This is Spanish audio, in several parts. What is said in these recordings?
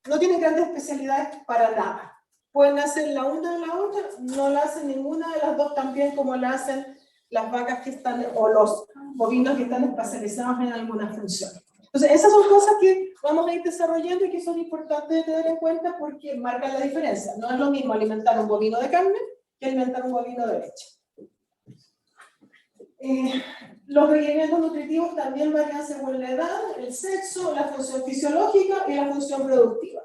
No tienen grandes especialidades para nada. Pueden hacer la una o la otra, no la hacen ninguna de las dos tan bien como la hacen las vacas que están, o los bovinos que están especializados en alguna función. Entonces, esas son cosas que vamos a ir desarrollando y que son importantes de tener en cuenta porque marcan la diferencia. No es lo mismo alimentar un bovino de carne que alimentar un bovino de leche. Los requerimientos nutritivos también varían según la edad, el sexo, la función fisiológica y la función productiva.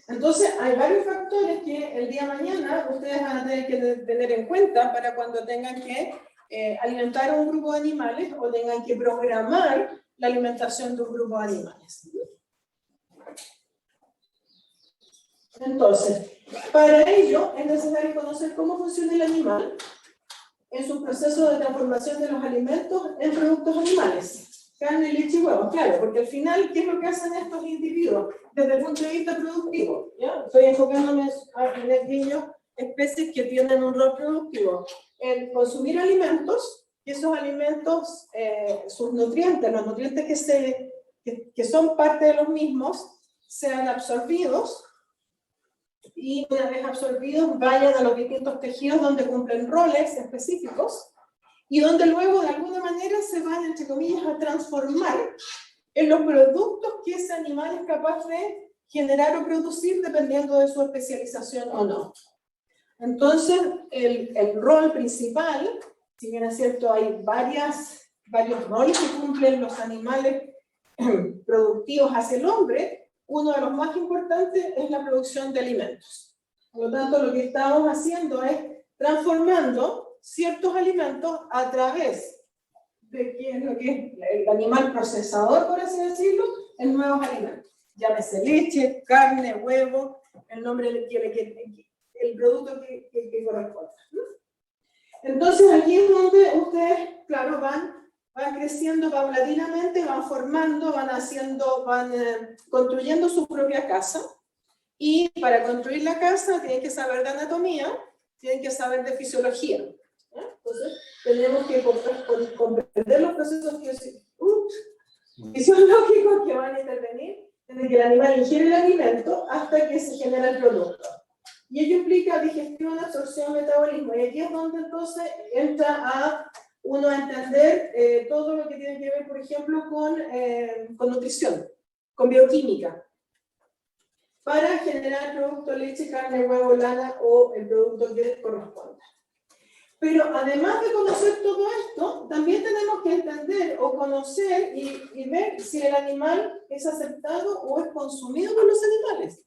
Entonces, hay varios factores que el día de mañana ustedes van a tener que tener en cuenta para cuando tengan que alimentar a un grupo de animales o tengan que programar la alimentación de un grupo de animales. Entonces, para ello es necesario conocer cómo funciona el animal en su proceso de transformación de los alimentos en productos animales, carne, leche y huevos, claro, porque al final, ¿qué es lo que hacen estos individuos desde el punto de vista productivo? ¿Ya? Estoy enfocándome en aquellas especies que tienen un rol productivo, en consumir alimentos, y esos alimentos, sus nutrientes, los nutrientes que son parte de los mismos, sean absorbidos, y una vez absorbidos vayan a los distintos tejidos donde cumplen roles específicos y donde luego de alguna manera se van, entre comillas, a transformar en los productos que ese animal es capaz de generar o producir dependiendo de su especialización o no. Entonces, el rol principal, si bien es cierto, hay varios roles que cumplen los animales productivos hacia el hombre, uno de los más importantes es la producción de alimentos. Por lo tanto, lo que estamos haciendo es transformando ciertos alimentos a través de lo que es el animal procesador, por así decirlo, en nuevos alimentos. Llámese leche, carne, huevo, el nombre el producto que corresponda. Entonces, aquí es donde ustedes, claro, van creciendo paulatinamente, van formando, van construyendo su propia casa. Y para construir la casa tienen que saber de anatomía, tienen que saber de fisiología. Entonces, tenemos que comprender los procesos fisiológicos que van a intervenir desde que el animal ingiere el alimento hasta que se genera el producto. Y ello implica digestión, absorción, metabolismo. Y aquí es donde entonces entra a uno a entender todo lo que tiene que ver, por ejemplo, con nutrición, con bioquímica, para generar producto leche, carne, huevo, lana o el producto que corresponda. Pero además de conocer todo esto, también tenemos que entender o conocer y ver si el animal es aceptado o es consumido por los animales.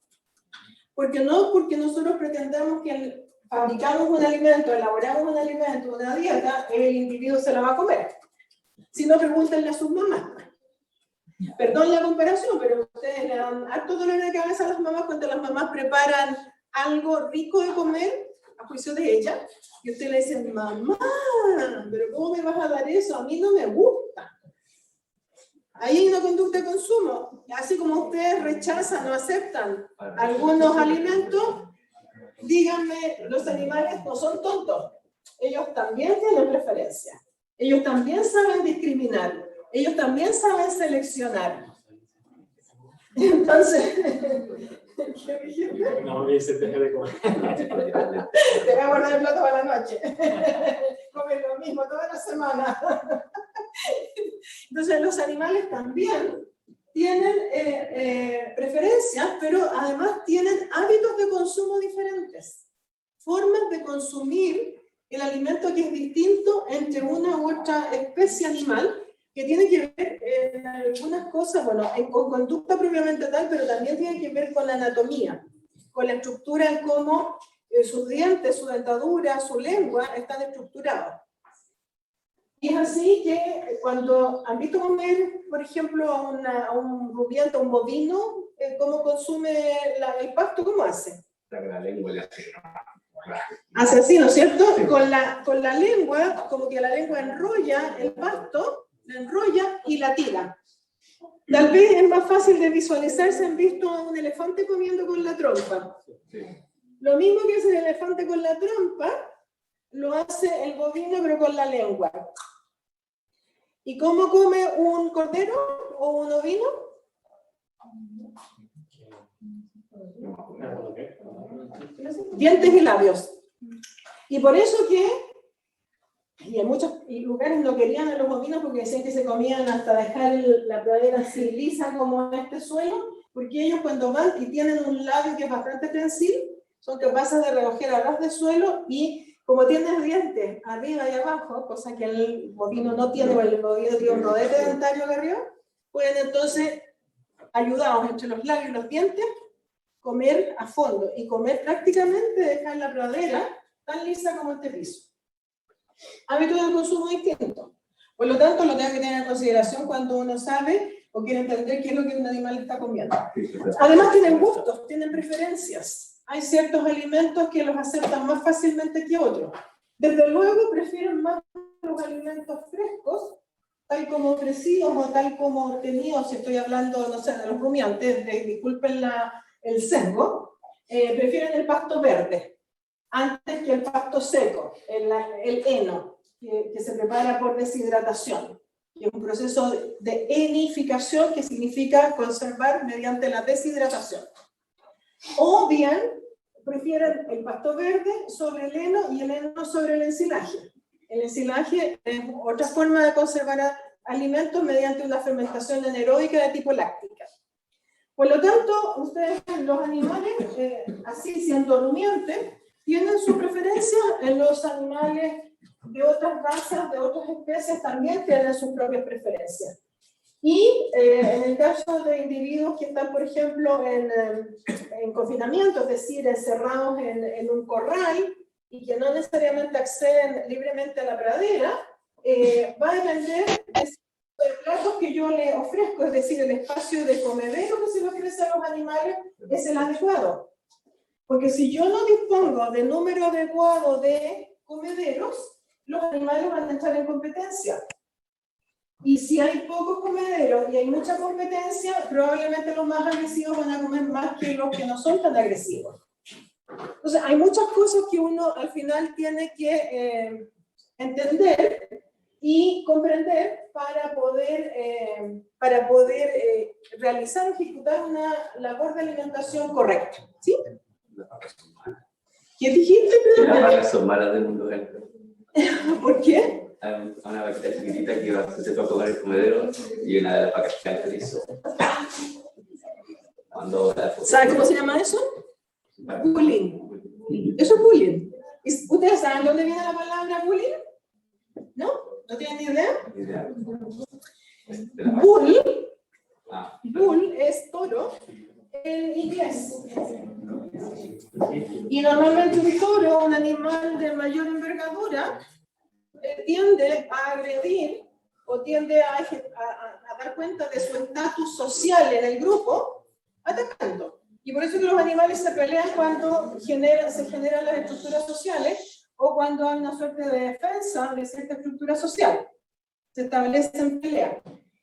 Porque no porque nosotros pretendamos que fabricamos un alimento, elaboramos un alimento, una dieta, el individuo se la va a comer. Si no, pregúntenle a sus mamás. Perdón la comparación, pero ustedes le dan harto dolor de cabeza a las mamás cuando las mamás preparan algo rico de comer, a juicio de ella, y usted le dice, mamá, pero ¿cómo me vas a dar eso? A mí no me gusta. Ahí hay una conducta de consumo. Así como ustedes rechazan o aceptan algunos alimentos, díganme, los animales no son tontos. Ellos también tienen preferencia. Ellos también saben discriminar. Ellos también saben seleccionar. Entonces, ¿qué dijiste? No, me dice, deja de comer. Te voy a guardar el plato para la noche. Comen lo mismo toda la semana. Entonces, los animales también tienen preferencias, pero además tienen hábitos de consumo diferentes. Formas de consumir el alimento que es distinto entre una u otra especie animal, que tiene que ver en algunas cosas, bueno, con conducta propiamente tal, pero también tiene que ver con la anatomía, con la estructura en cómo sus dientes, su dentadura, su lengua están estructurados. Y es así que cuando han visto comer, por ejemplo, a un rumiante, a un bovino, cómo consume el pasto, ¿cómo hace? La lengua le hace. Hace así, ¿no es cierto? Sí. Con la lengua, como que la lengua enrolla el pasto, la enrolla y la tira. Tal vez es más fácil de visualizar si han visto a un elefante comiendo con la trompa. Sí. Lo mismo que hace el elefante con la trompa, lo hace el bovino pero con la lengua. ¿Y cómo come un cordero o un ovino? Dientes y labios. Y por eso que, y en muchos lugares no querían a los bovinos porque decían que se comían hasta dejar la pradera así lisa como este suelo, porque ellos cuando van y tienen un labio que es bastante tensil, son capaces de recoger a ras de suelo y como tienen dientes arriba y abajo, cosa que el bovino no tiene, porque el bovino tiene un rodete dentario acá arriba, pueden entonces, ayudados entre los labios y los dientes, comer a fondo y comer prácticamente, dejar la pradera tan lisa como este piso. Hábitos de consumo distintos. Por lo tanto, lo tengo que tener en consideración cuando uno sabe o quiere entender qué es lo que un animal está comiendo. Además, tienen gustos, tienen preferencias. Hay ciertos alimentos que los aceptan más fácilmente que otros. Desde luego, prefieren más los alimentos frescos, tal como ofrecidos o tal como obtenidos. Si estoy hablando, no sé, de los rumiantes, disculpen el sesgo, prefieren el pasto verde antes que el pasto seco, el heno, que se prepara por deshidratación, que es un proceso de enificación que significa conservar mediante la deshidratación. O bien, prefieren el pasto verde sobre el heno y el heno sobre el ensilaje. El ensilaje es otra forma de conservar alimentos mediante una fermentación anaeróbica de tipo láctica. Por lo tanto, ustedes, los animales, así siendo rumiantes, tienen su preferencia. En los animales de otras razas, de otras especies, también tienen sus propias preferencias. Y en el caso de individuos que están, por ejemplo, en confinamiento, es decir, encerrados en un corral y que no necesariamente acceden libremente a la pradera, va a depender de platos que yo le ofrezco, es decir, el espacio de comedero que se le ofrece a los animales es el adecuado. Porque si yo no dispongo de número adecuado de comederos, los animales van a entrar en competencia. Y si hay pocos comederos y hay mucha competencia, probablemente los más agresivos van a comer más que los que no son tan agresivos. Entonces, hay muchas cosas que uno al final tiene que entender y comprender para poder realizar o ejecutar una labor de alimentación correcta. ¿Sí? ¿Qué dijiste? Las vacas son malas del mundo real. ¿Por qué? Hay una vaquita chiquitita que se fue a comer el comedero y una de las vacas gigantes le hizo. ¿Sabe cómo se llama eso? Bullying. Eso es bullying. ¿Ustedes saben dónde viene la palabra bullying? ¿No? ¿No tienen ni idea? Bull es toro en inglés. Y normalmente un toro, un animal de mayor envergadura, tiende a agredir o tiende a dar cuenta de su estatus social en el grupo, atacando. Y por eso que los animales se pelean cuando se generan las estructuras sociales o cuando hay una suerte de defensa de cierta estructura social. Se establecen peleas.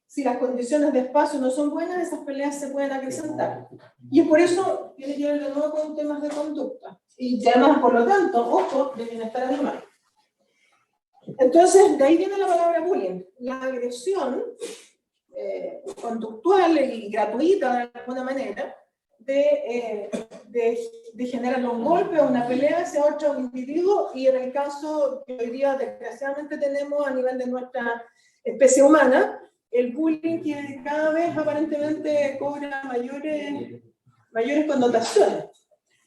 Si las condiciones de espacio no son buenas, esas peleas se pueden acrecentar. Y es por eso tiene que ver de nuevo con temas de conducta. Y además, por lo tanto, ojo, de bienestar animal. Entonces, de ahí viene la palabra bullying. La agresión conductual y gratuita, de alguna manera, de generar un golpe o una pelea hacia otro individuo, y en el caso que hoy día desgraciadamente tenemos a nivel de nuestra especie humana, el bullying que cada vez aparentemente cobra mayores connotaciones.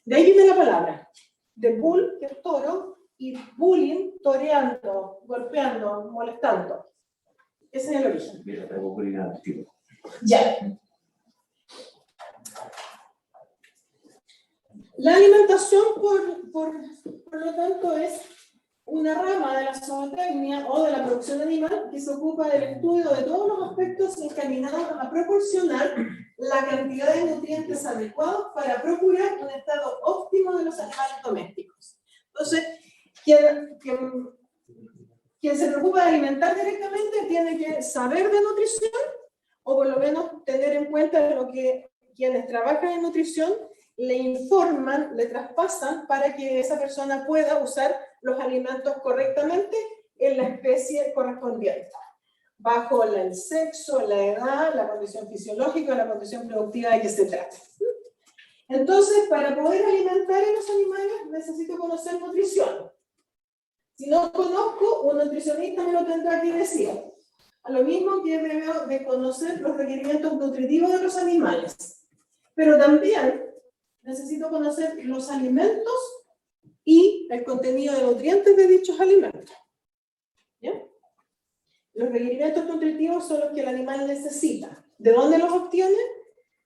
De ahí viene la palabra, de bull, que es toro, y bullying, toreando, golpeando, molestando. Ese es el origen. Mira, tengo bullying adaptivo. Ya. La alimentación, por lo tanto, es una rama de la zootecnia o de la producción animal que se ocupa del estudio de todos los aspectos encaminados a proporcionar la cantidad de nutrientes adecuados para procurar un estado óptimo de los animales domésticos. Entonces, quien se preocupa de alimentar directamente tiene que saber de nutrición, o por lo menos tener en cuenta lo que quienes trabajan en nutrición le informan, le traspasan para que esa persona pueda usar los alimentos correctamente en la especie correspondiente, bajo el sexo, la edad, la condición fisiológica, la condición productiva de que se trata. Entonces, para poder alimentar a los animales, necesito conocer nutrición. Si no conozco, un nutricionista me lo tendrá que decir. A lo mismo que debo de conocer los requerimientos nutritivos de los animales. Pero también necesito conocer los alimentos y el contenido de nutrientes de dichos alimentos. ¿Ya? Los requerimientos nutritivos son los que el animal necesita. ¿De dónde los obtiene?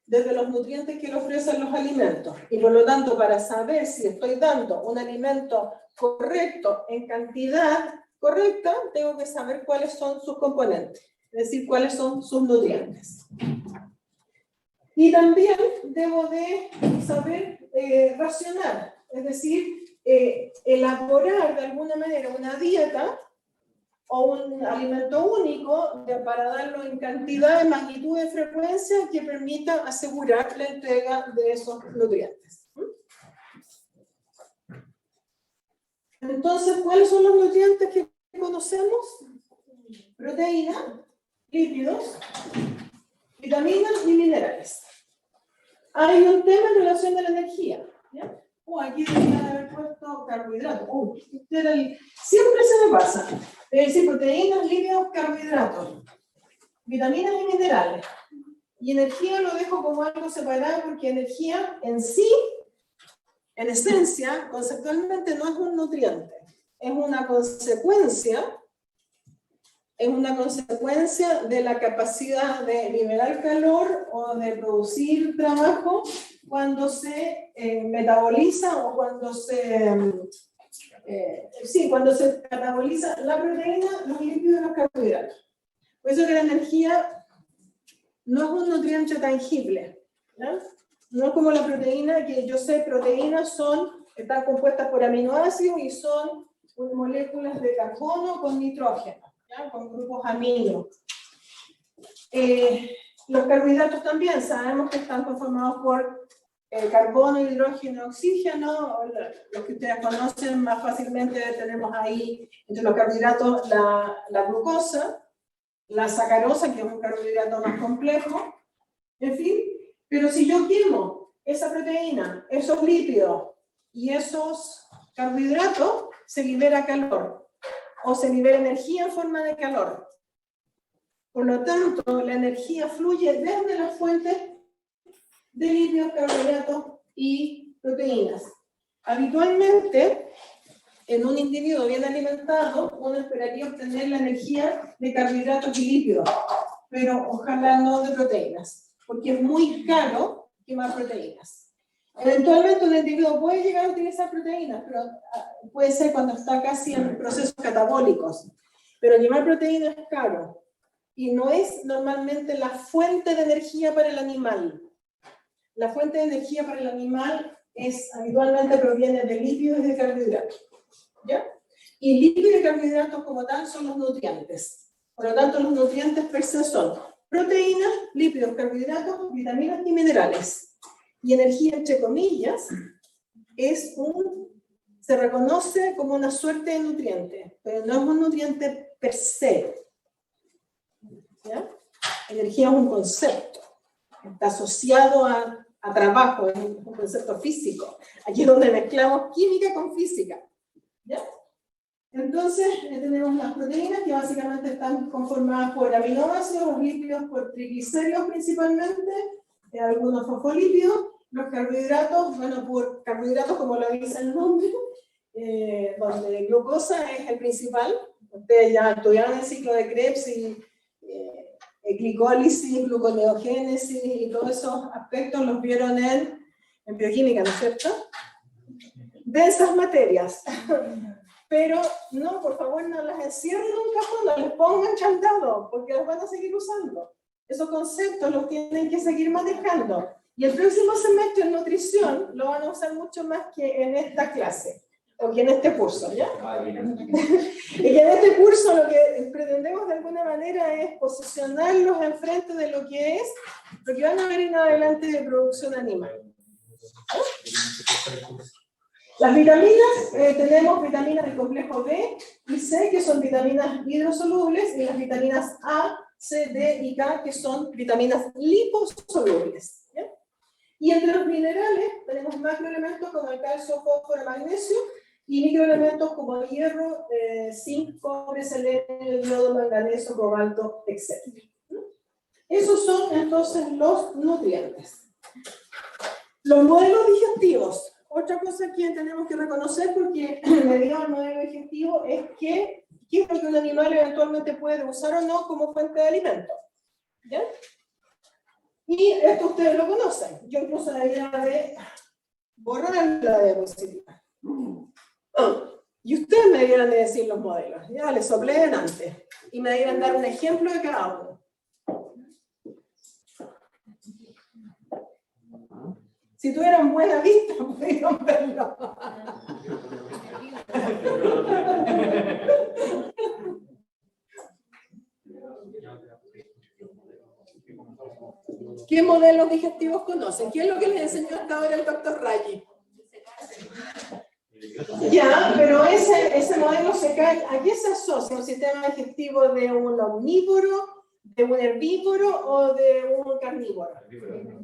Desde los nutrientes que le ofrecen los alimentos. Y por lo tanto, para saber si estoy dando un alimento correcto en cantidad correcta, tengo que saber cuáles son sus componentes, es decir, cuáles son sus nutrientes. Y también debo de saber racionar, es decir, elaborar de alguna manera una dieta o un alimento único para darlo en cantidad, en magnitud de frecuencia que permita asegurar la entrega de esos nutrientes. Entonces, ¿cuáles son los nutrientes que conocemos? Proteína, lípidos, vitaminas y minerales. Hay un tema en relación a la energía, ¿ya? Aquí debería haber puesto carbohidratos. Siempre se me pasa. Es decir, proteínas, lípidos, carbohidratos, vitaminas y minerales. Y energía lo dejo como algo separado porque energía en sí, en esencia, conceptualmente no es un nutriente. Es una consecuencia de la capacidad de liberar calor o de producir trabajo cuando se metaboliza o cuando cuando se metaboliza la proteína, los lípidos y los carbohidratos. Por eso que la energía no es un nutriente tangible, ¿no? No es como la proteína, que yo sé, proteínas están compuestas por aminoácidos y son moléculas de carbono con nitrógeno, ¿ya? Con grupos amino. Los carbohidratos también sabemos que están conformados por carbono, hidrógeno, oxígeno. Los que ustedes conocen más fácilmente tenemos ahí entre los carbohidratos la glucosa, la sacarosa, que es un carbohidrato más complejo, en fin. Pero si yo quemo esa proteína, esos lípidos y esos carbohidratos, se libera calor o se libera energía en forma de calor. Por lo tanto, la energía fluye desde las fuentes de lípidos, carbohidratos y proteínas. Habitualmente, en un individuo bien alimentado, uno esperaría obtener la energía de carbohidratos y lípidos, pero ojalá no de proteínas, porque es muy caro quemar proteínas. Eventualmente un individuo puede llegar a utilizar proteínas, pero puede ser cuando está casi en procesos catabólicos. Pero quemar proteínas es caro y no es normalmente la fuente de energía para el animal. La fuente de energía para el animal habitualmente proviene de lípidos y de carbohidratos, ¿ya? Y lípidos y carbohidratos como tal son los nutrientes. Por lo tanto, los nutrientes per se son proteínas, lípidos, carbohidratos, vitaminas y minerales. Y energía, entre comillas, se reconoce como una suerte de nutriente, pero no es un nutriente per se. ¿Ya? Energía es un concepto, está asociado a trabajo, es un concepto físico. Aquí es donde mezclamos química con física. ¿Ya? Entonces, tenemos las proteínas que básicamente están conformadas por aminoácidos, los lípidos por triglicéridos principalmente, algunos fosfolípidos, los carbohidratos, bueno, por carbohidratos como lo dice el nombre, donde glucosa es el principal. Ustedes ya estudiaron el ciclo de Krebs y glicólisis, gluconeogénesis y todos esos aspectos los vieron en bioquímica, ¿no es cierto? De esas materias. Pero no, por favor, no las encierren en un cajón, no les pongan candado, porque las van a seguir usando. Esos conceptos los tienen que seguir manejando. Y el próximo semestre en nutrición lo van a usar mucho más que en esta clase, o que en este curso, ¿ya? Y que en este curso lo que pretendemos de alguna manera es posicionarlos enfrente de lo que es, lo que van a ver en adelante de producción animal. Las vitaminas, tenemos vitaminas del complejo B y C, que son vitaminas hidrosolubles, y las vitaminas A, C, D y K, que son vitaminas liposolubles. ¿Ya? Y entre los minerales tenemos macroelementos como el calcio, fósforo, magnesio, y microelementos como hierro, zinc, cobre, selenio, yodo, manganeso, cobalto, etc. Esos son entonces los nutrientes. Los modelos digestivos. Otra cosa que tenemos que reconocer, porque mediante el modelo digestivo, es que qué es lo que un animal eventualmente puede usar o no como fuente de alimento. ¿Ya? Y esto ustedes lo conocen. Yo incluso debería de borrar la diapositiva. Y ustedes me debieran de decir los modelos. Ya les soplé antes. Y me debieran dar un ejemplo de cada uno. Si tuvieran buena vista, podrían verlo. ¿Qué modelos digestivos conocen? ¿Qué es lo que les enseñó hasta ahora el doctor Rayi? Ya, pero ese modelo se cae. ¿A qué se asocia un sistema digestivo de un omnívoro, de un herbívoro o de un carnívoro?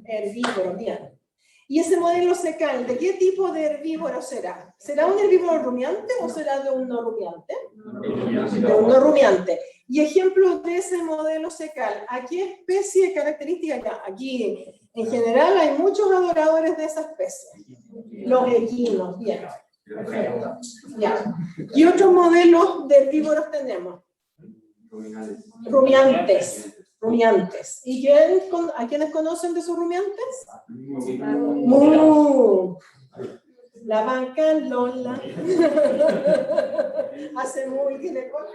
Herbívoro, bien. ¿Y ese modelo se cae? ¿De qué tipo de herbívoro será? ¿Será un herbívoro rumiante o será de un no rumiante? De un no rumiante. Y ejemplos de ese modelo secal, ¿a qué especie característica? Aquí, en general, hay muchos adoradores de esa especie. Los equinos, bien. Perfecto. Ya. ¿Y otros modelos de herbívoros tenemos? Rumiantes. Rumiantes. ¿Y a quiénes conocen de sus rumiantes? La vaca Lola. Hace muy tiene cola.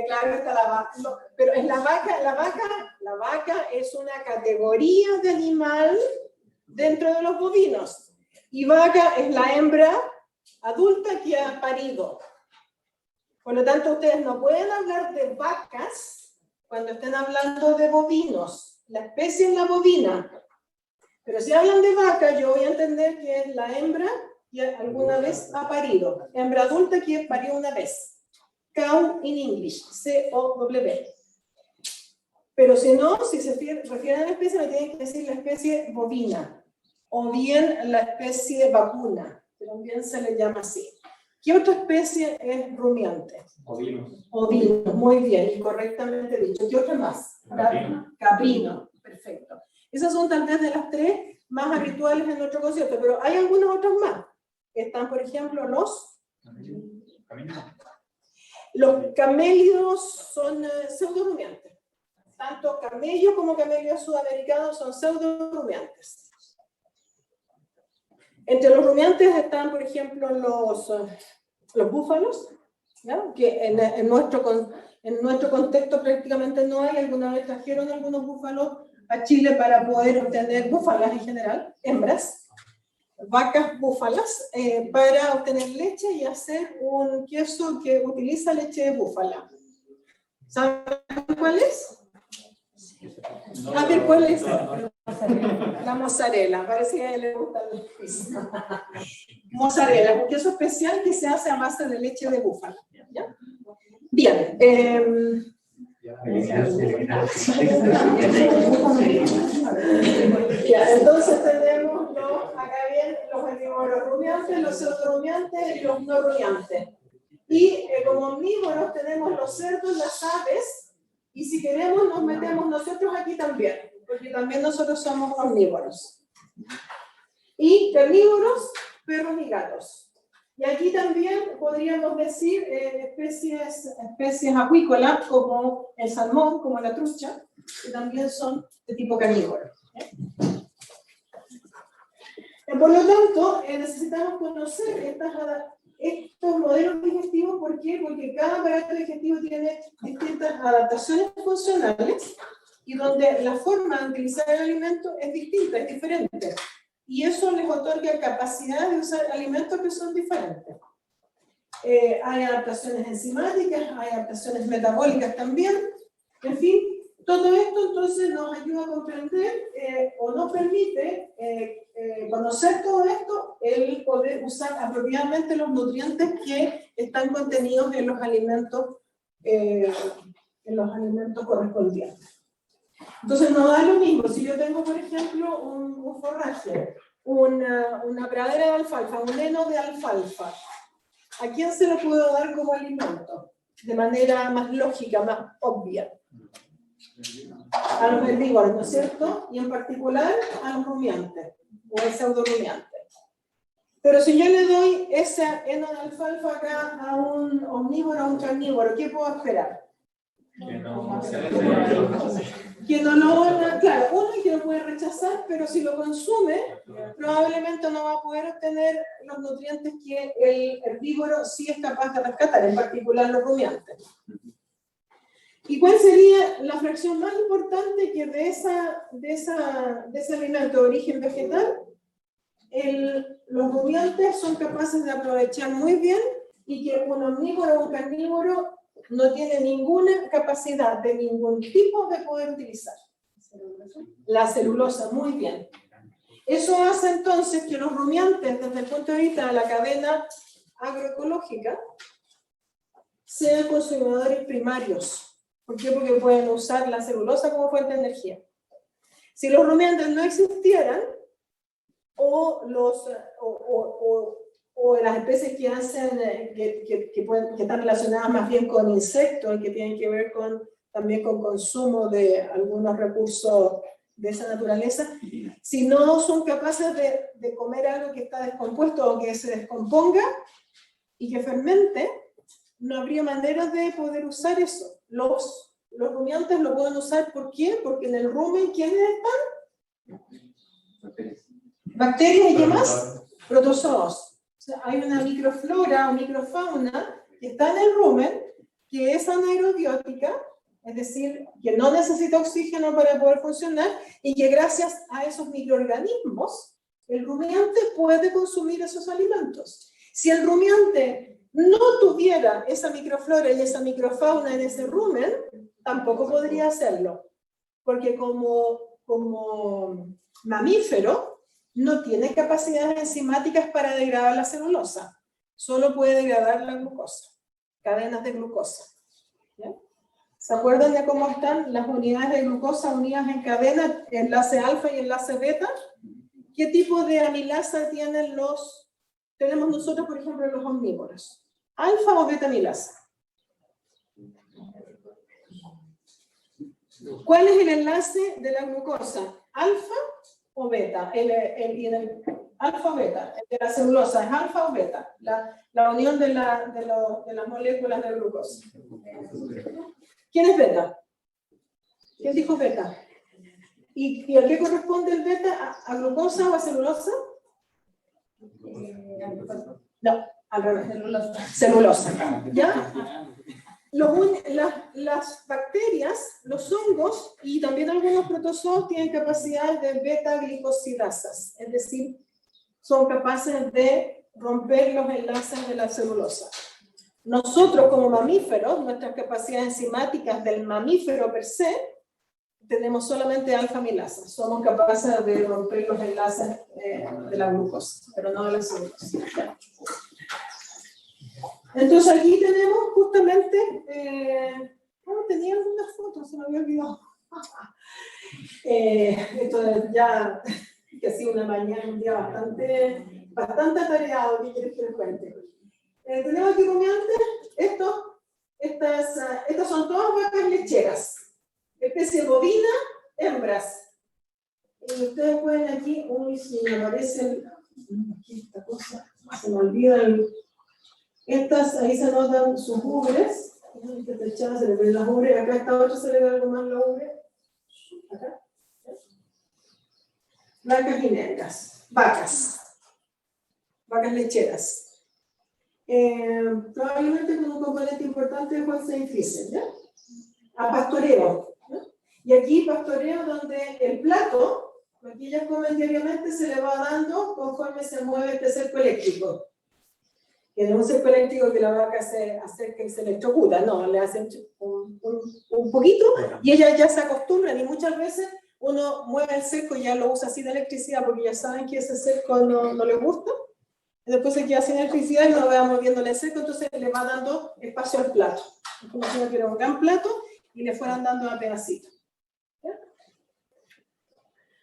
Claro, está la vaca. No, pero es la vaca es una categoría de animal dentro de los bovinos. Y vaca es la hembra adulta que ha parido. Por lo tanto, ustedes no pueden hablar de vacas cuando estén hablando de bovinos. La especie es la bovina. Pero si hablan de vaca, yo voy a entender que es la hembra que alguna vez ha parido. Hembra adulta que parió una vez. Cow in English, C-O-W. Pero si no, si se refieren a la especie, me tienen que decir la especie bovina. O bien la especie vacuna, que también se le llama así. ¿Qué otra especie es rumiante? Ovinos, muy bien, y correctamente dicho. ¿Qué otra más? Caprino, perfecto. Esas son tal vez de las tres más habituales en nuestro concierto, pero hay algunos otros más. Están, por ejemplo, los camélidos son pseudorumiantes. Tanto camellos como camellos sudamericanos son pseudorumiantes. Entre los rumiantes están, por ejemplo, los búfalos, ¿no? Que en nuestro contexto prácticamente no hay. Alguna vez trajeron algunos búfalos a Chile para poder obtener búfalas en general, hembras, vacas búfalas, para obtener leche y hacer un queso que utiliza leche de búfala. ¿Saben cuál es? A ver, ¿cuál es? La mozzarella, parece que a él le gusta el queso. Mozzarella, un queso especial que se hace a base de leche de búfala. ¿Ya? Bien. Ya, entonces tenemos acá bien los herbívoros rumiantes, los pseudorumiantes y los no rumiantes. Y como omnívoros tenemos los cerdos, las aves, y si queremos nos metemos nosotros aquí también, porque también nosotros somos omnívoros. Y carnívoros, perros y gatos. Y aquí también podríamos decir especies acuícolas como el salmón, como la trucha, que también son de tipo carnívoro. Por lo tanto, necesitamos conocer estos modelos digestivos. ¿Por qué? Porque cada aparato digestivo tiene distintas adaptaciones funcionales y donde la forma de utilizar el alimento es distinta, es diferente. Y eso les otorga capacidad de usar alimentos que son diferentes. Hay adaptaciones enzimáticas, hay adaptaciones metabólicas también. En fin, todo esto entonces nos ayuda a comprender o nos permite conocer todo esto, el poder usar apropiadamente los nutrientes que están contenidos en los alimentos correspondientes. Entonces no da lo mismo. Si yo tengo, por ejemplo, un forraje, una pradera de alfalfa, un heno de alfalfa, ¿a quién se lo puedo dar como alimento? De manera más lógica, más obvia. A los herbívoros, ¿no es cierto? Y en particular a los rumiantes, o el pseudo rumiante. Pero si yo le doy ese heno de alfalfa acá a un omnívoro, a un carnívoro, ¿qué puedo esperar? Que no lo van a, claro, uno que lo puede rechazar, pero si lo consume, probablemente no va a poder obtener los nutrientes que el herbívoro sí es capaz de rescatar, en particular los rumiantes. ¿Y cuál sería la fracción más importante que de ese alimento de origen vegetal? Los rumiantes son capaces de aprovechar muy bien y que un omnívoro o un carnívoro no tiene ninguna capacidad de ningún tipo de poder utilizar. La celulosa, muy bien. Eso hace entonces que los rumiantes, desde el punto de vista de la cadena agroecológica, sean consumidores primarios. ¿Por qué? Porque pueden usar la celulosa como fuente de energía. Si los rumiantes no existieran, o las especies que hacen, que están relacionadas más bien con insectos y que tienen que ver también con consumo de algunos recursos de esa naturaleza, si no son capaces de comer algo que está descompuesto o que se descomponga y que fermente, no habría manera de poder usar eso. Los rumiantes lo pueden usar, ¿por qué? Porque en el rumen, ¿quiénes están? Bacterias y ¿qué más? Protozoos. O sea, hay una microflora o microfauna que está en el rumen, que es anaerobiótica, es decir, que no necesita oxígeno para poder funcionar y que gracias a esos microorganismos, el rumiante puede consumir esos alimentos. Si el rumiante no tuviera esa microflora y esa microfauna en ese rumen, tampoco podría hacerlo, porque como mamífero, no tiene capacidades enzimáticas para degradar la celulosa, solo puede degradar la glucosa, cadenas de glucosa. ¿Ya? ¿Se acuerdan de cómo están las unidades de glucosa unidas en cadena, enlace alfa y enlace beta? ¿Qué tipo de amilasa tenemos nosotros, por ejemplo, en los omnívoros? ¿Alfa o beta amilasa? ¿Cuál es el enlace de la glucosa? ¿Alfa o beta? Alfa o beta. El de la celulosa, ¿es alfa o beta? La unión de las moléculas de glucosa. ¿Quién es beta? ¿Quién dijo beta? ¿Y a qué corresponde el beta? ¿A glucosa o a celulosa? No, al revés. Celulosa. ¿Ya? Las bacterias, los hongos y también algunos protozoos tienen capacidades de beta-glicosidasas, es decir, son capaces de romper los enlaces de la celulosa. Nosotros como mamíferos, nuestras capacidades enzimáticas del mamífero per se, tenemos solamente alfa-amilasa, somos capaces de romper los enlaces de la glucosa, pero no de la celulosa. Entonces aquí tenemos justamente, tenía algunas fotos, se me había olvidado. Esto ya que ha sido una mañana, un día bastante atareado, ¿qué quieres que les cuente? Tenemos aquí rumiantes, estas son todas vacas lecheras, especie bovina, hembras. Y ustedes pueden aquí, si me aparece aquí esta cosa, se me olvida estas, ahí se notan sus ubres, se le ven las ubres, acá esta otra se le ve algo más la ubre, acá. Blancas y negras, vacas lecheras. Probablemente con un componente importante de Holstein-Friesian, ¿ya? A pastoreo, ¿ya? Y aquí pastoreo donde el plato, lo que ellas comen diariamente, se le va dando conforme se mueve este cerco eléctrico. Que no es un cerco eléctrico que la vaca se acerca y se electrocuta, no, le hacen un poquito y ellas ya se acostumbran y muchas veces uno mueve el cerco y ya lo usa sin electricidad porque ya saben que ese cerco no les gusta. Y después se queda sin electricidad y uno va moviéndole el cerco, entonces le va dando espacio al plato. Es como si uno quiera un gran plato y le fueran dando a pedacitos. ¿Ya?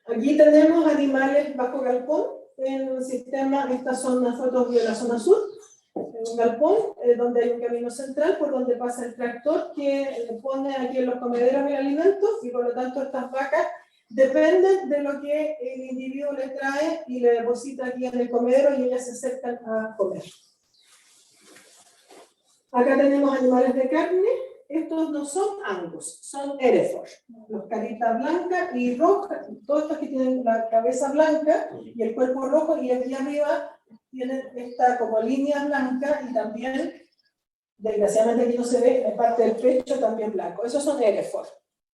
Aquí tenemos animales bajo galpón en el sistema. Estas son las fotos de la zona sur. En un galpón donde hay un camino central por donde pasa el tractor que pone aquí en los comederos el alimento, y por lo tanto estas vacas dependen de lo que el individuo le trae y le deposita aquí en el comedero, y ellas se acercan a comer. Acá tenemos animales de carne. Estos no son Angus, son Hereford. Los caritas blancas y rojas, todos estos que tienen la cabeza blanca y el cuerpo rojo, y aquí arriba tienen esta como línea blanca, y también, desgraciadamente aquí no se ve, en parte del pecho también blanco. Esos son Hereford,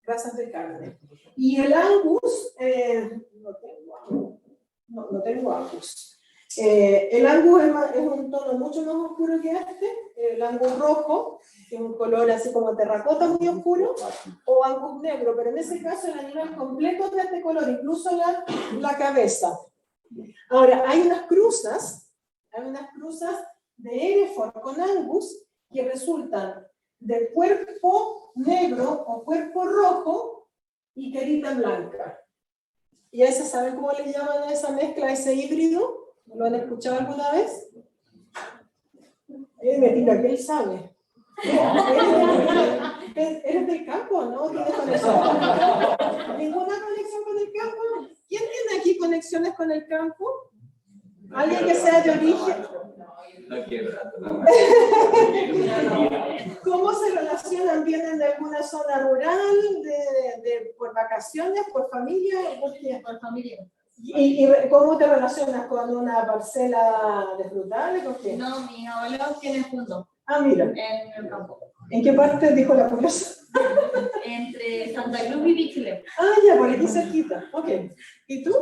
razas de carne. Y el Angus, no tengo Angus. El Angus es un tono mucho más oscuro que este. El Angus rojo, que es un color así como terracota muy oscuro, o Angus negro, pero en ese caso el animal completo es de este color, incluso la cabeza. Ahora, hay unas cruzas de Hereford con Angus que resultan de cuerpo negro o cuerpo rojo y carita blanca. ¿Y a esa saben cómo le llaman a esa mezcla, a ese híbrido? ¿Lo han escuchado alguna vez? Me diga que él sabe. ¿Eres del campo, no? ¿Tienes conexión? ¿Ninguna conexión con el campo? ¿Quién tiene aquí conexiones con el campo? ¿Alguien que sea de origen? No quiero. ¿Cómo se relacionan? ¿Vienen de alguna zona rural? ¿Por vacaciones? ¿Por familia? Por familia. ¿Y cómo te relacionas con una parcela de frutales? ¿Con qué? No, mis abuelos tienen juntos. Ah, mira. En el campo. ¿En qué parte dijo la curiosa? Entre Santa Cruz y Bichile. Ah, ya, por aquí cerquita. Ok. ¿Y tú?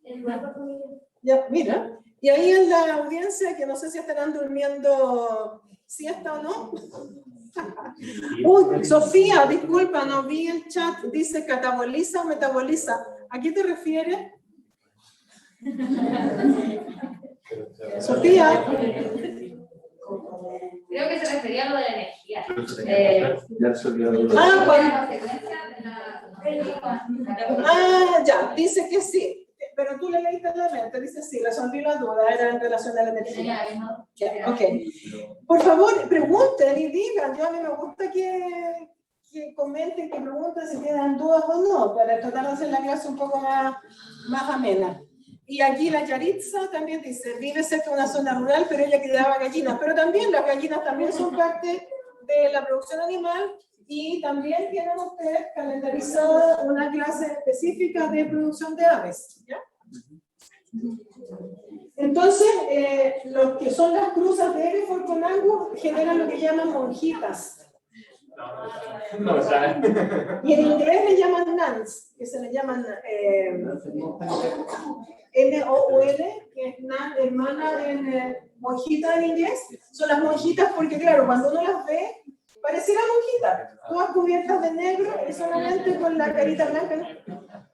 En nuestra familia. Ya, mira. Y ahí en la audiencia, que no sé si estarán durmiendo siesta o no. Uy, Sofía, disculpa, no vi el chat. Dice cataboliza o metaboliza. ¿A qué te refieres? Sofía. Creo que se refería a lo de la energía. Ya, dice que sí. Pero tú le leíste la mente, dice sí, resolví la duda, era en relación a la energía. Ya, ok. Por favor, pregunten y digan. Yo a mí me gusta que comenten, que pregunten si tienen dudas o no, para tratar de hacer la clase un poco más amena. Y aquí la Yaritza también dice, vive cerca de una zona rural, pero ella criaba gallinas. Pero también las gallinas también son parte de la producción animal, y también tienen ustedes calendarizada una clase específica de producción de aves, ¿ya? Entonces, los que son las cruzas de Hereford con Angus generan lo que llaman monjitas. No, y en inglés le llaman nuns, que se le llaman N-O-U-N, que es nan, hermana en monjita en inglés. Son las monjitas porque, claro, cuando uno las ve, parecieran monjitas, todas cubiertas de negro y solamente con la carita blanca.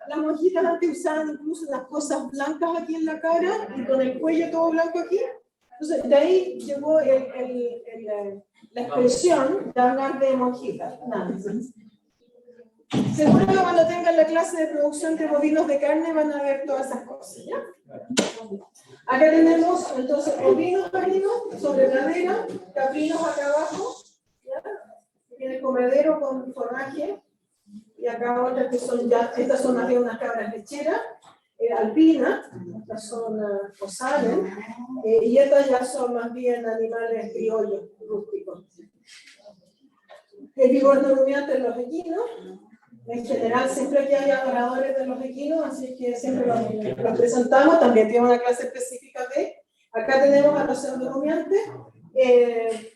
Las monjitas antes usaban incluso unas cosas blancas aquí en la cara y con el cuello todo blanco aquí. Entonces, de ahí llegó la expresión de hablar de monjitas. Seguro que cuando tengan la clase de producción de bovinos de carne van a ver todas esas cosas, ¿ya? Acá tenemos entonces ovinos marinos sobre pradera, caprinos acá abajo, ¿ya? Tiene comedero con forraje, y acá otras que son ya, estas son más bien unas cabras lecheras, alpinas, estas son osales, y estas ya son más bien animales criollos, rústicos. El vigor no rumiante en los equinos. En general, siempre que hay adoradores de los equinos, así que siempre los presentamos. También tiene una clase específica de. Acá tenemos a los pseudorumiantes.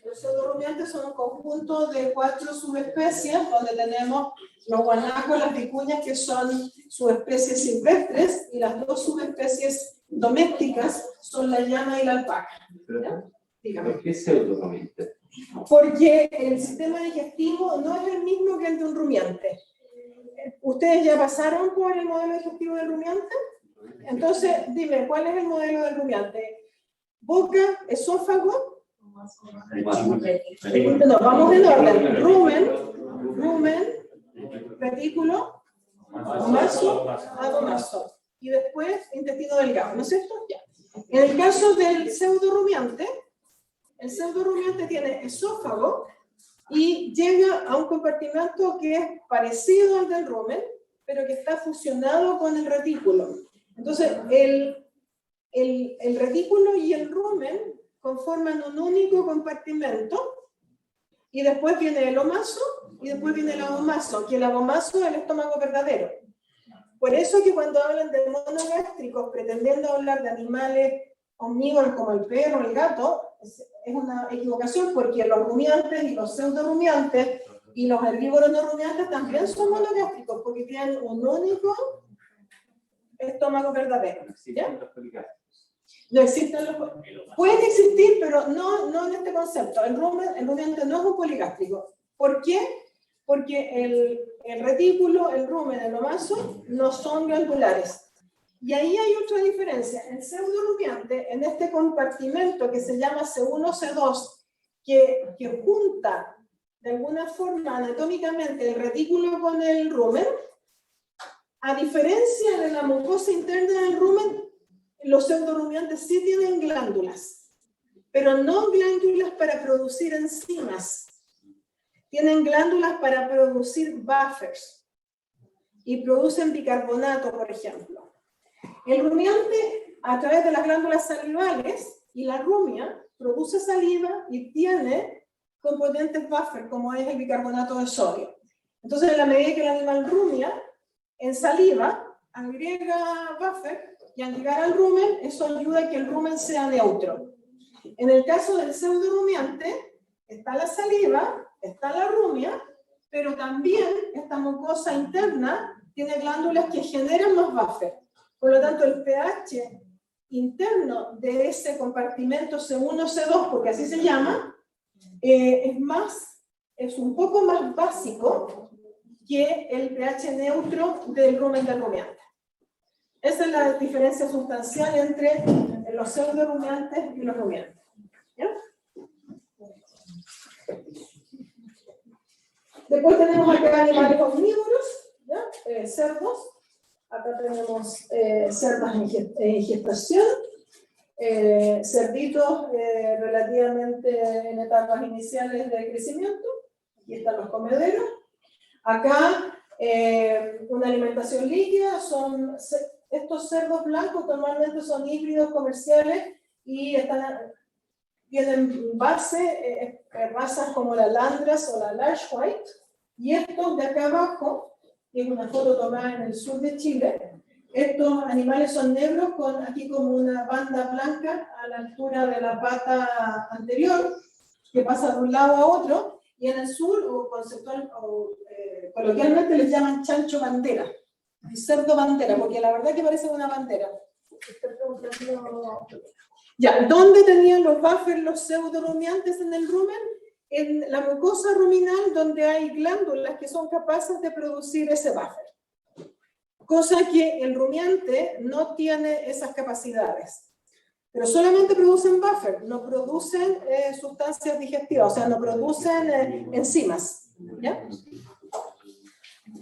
Los pseudorumiantes son un conjunto de 4 subespecies, donde tenemos los guanacos, las vicuñas, que son subespecies silvestres, y las 2 subespecies domésticas son la llama y la alpaca. ¿Por qué pseudorumiante? Porque el sistema digestivo no es el mismo que el de un rumiante. ¿Ustedes ya pasaron por el modelo digestivo del rumiante? Entonces, dime, ¿cuál es el modelo del rumiante? Boca, esófago. No, vamos en orden. Rumen, retículo, Omaso, adomaso. Y después intestino delgado, ¿no es cierto? Ya. En el caso del pseudorumiante, el pseudorumiante tiene esófago y llega a un compartimento que es parecido al del rumen, pero que está fusionado con el retículo. Entonces, el retículo y el rumen conforman un único compartimento, y después viene el omaso, y después viene el abomaso, que el abomaso es el estómago verdadero. Por eso que cuando hablan de monogástricos, pretendiendo hablar de animales omnívoros como el perro o el gato, es una equivocación, porque los rumiantes y los pseudorumiantes y los herbívoros no rumiantes también son monogástricos, porque tienen un único estómago verdadero. ¿Ya? No existen los... Pueden existir, pero no en este concepto. El rumiante no es un poligástrico. ¿Por qué? Porque el retículo, el rumen, el omaso no son glandulares. Y ahí hay otra diferencia. El pseudorumiante, en este compartimento que se llama C1, C2, que junta de alguna forma anatómicamente el retículo con el rumen, a diferencia de la mucosa interna del rumen, los pseudorumiantes sí tienen glándulas, pero no glándulas para producir enzimas. Tienen glándulas para producir buffers y producen bicarbonato, por ejemplo. El rumiante, a través de las glándulas salivales, y la rumia produce saliva y tiene componentes buffer, como es el bicarbonato de sodio. Entonces, en la medida que el animal rumia, en saliva, agrega buffer, y al llegar al rumen, eso ayuda a que el rumen sea neutro. En el caso del pseudorumiante, está la saliva, está la rumia, pero también esta mucosa interna tiene glándulas que generan más buffer. Por lo tanto, el pH interno de ese compartimento C1, C2, porque así se llama, es un poco más básico que el pH neutro del rumen del rumiante. Esa es la diferencia sustancial entre los pseudorumiantes y los rumiantes. ¿Ya? Después tenemos acá animales omnívoros, ¿ya? Cerdos. Acá tenemos cerdas en gestación, cerditos relativamente en etapas iniciales de crecimiento. Aquí están los comederos. Acá una alimentación líquida, estos cerdos blancos normalmente son híbridos comerciales y tienen base razas como la Landras o la Large White, y estos de acá abajo, que es una foto tomada en el sur de Chile, estos animales son negros con aquí como una banda blanca a la altura de la pata anterior, que pasa de un lado a otro, y en el sur, o conceptual, coloquialmente les llaman chancho bandera, cerdo bandera, porque la verdad que parece una bandera. Ya, ¿dónde tenían los buffers los pseudorumiantes en el rumen? En la mucosa ruminal, donde hay glándulas que son capaces de producir ese buffer. Cosa que el rumiante no tiene esas capacidades. Pero solamente producen buffer, no producen sustancias digestivas, o sea, no producen enzimas. ¿Ya?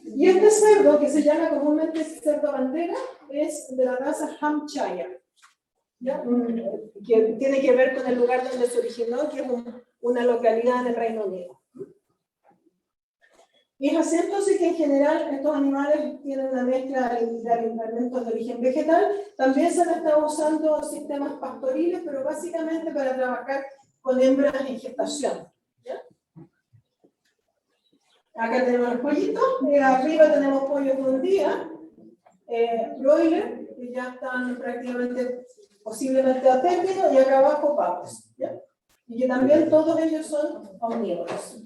Y este cerdo, que se llama comúnmente cerdo bandera, es de la raza Hampshire, ¿ya? Que tiene que ver con el lugar donde se originó, que es una localidad en el Reino Unido. Y es así entonces que en general estos animales tienen una mezcla de alimentos de origen vegetal. También se han estado usando sistemas pastoriles, pero básicamente para trabajar con hembras en gestación. ¿Ya? Acá tenemos los pollitos, arriba tenemos pollos de un día, broiler, que ya están prácticamente, posiblemente a término, y acá abajo pavos. ¿Ya? Y que también todos ellos son omnívoros.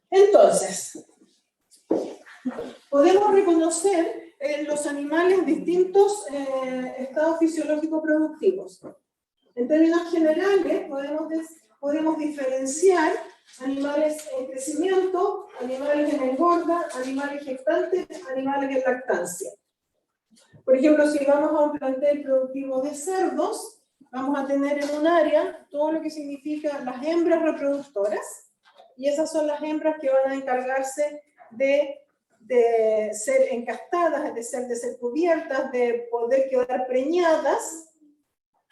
Entonces, podemos reconocer en los animales distintos estados fisiológicos productivos. En términos generales, podemos diferenciar animales en crecimiento, animales en engorda, animales gestantes, animales en lactancia. Por ejemplo, si vamos a un plantel productivo de cerdos, vamos a tener en un área todo lo que significa las hembras reproductoras, y esas son las hembras que van a encargarse de de ser encastadas, de ser cubiertas, de poder quedar preñadas,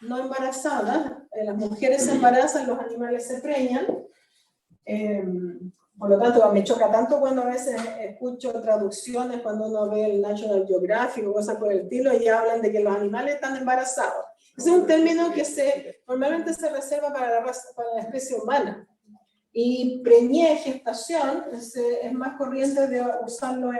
no embarazadas. Las mujeres se embarazan, los animales se preñan. Por lo tanto, me choca tanto cuando a veces escucho traducciones, cuando uno ve el National Geographic o cosas por el estilo, y hablan de que los animales están embarazados. Ese es un término que normalmente se reserva para la especie humana. Y preñez, gestación, es más corriente de usarlo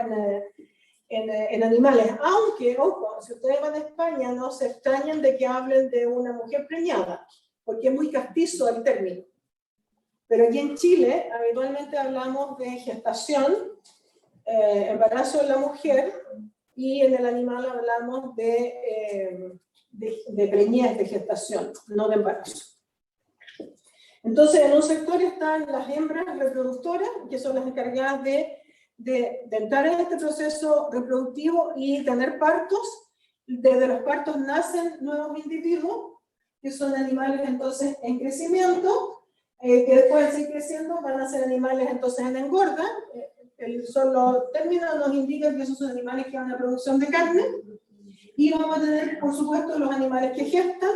en animales. Aunque, ojo, si ustedes van a España, no se extrañen de que hablen de una mujer preñada, porque es muy castizo el término. Pero aquí en Chile, habitualmente hablamos de gestación, embarazo de la mujer, y en el animal hablamos de preñez, de gestación, no de embarazo. Entonces, en un sector están las hembras reproductoras, que son las encargadas de entrar en este proceso reproductivo y tener partos. Desde los partos nacen nuevos individuos, que son animales entonces en crecimiento, que después de seguir creciendo van a ser animales entonces en engorda. Solo términos nos indican que esos son animales que van a producción de carne. Y vamos a tener, por supuesto, los animales que gestan,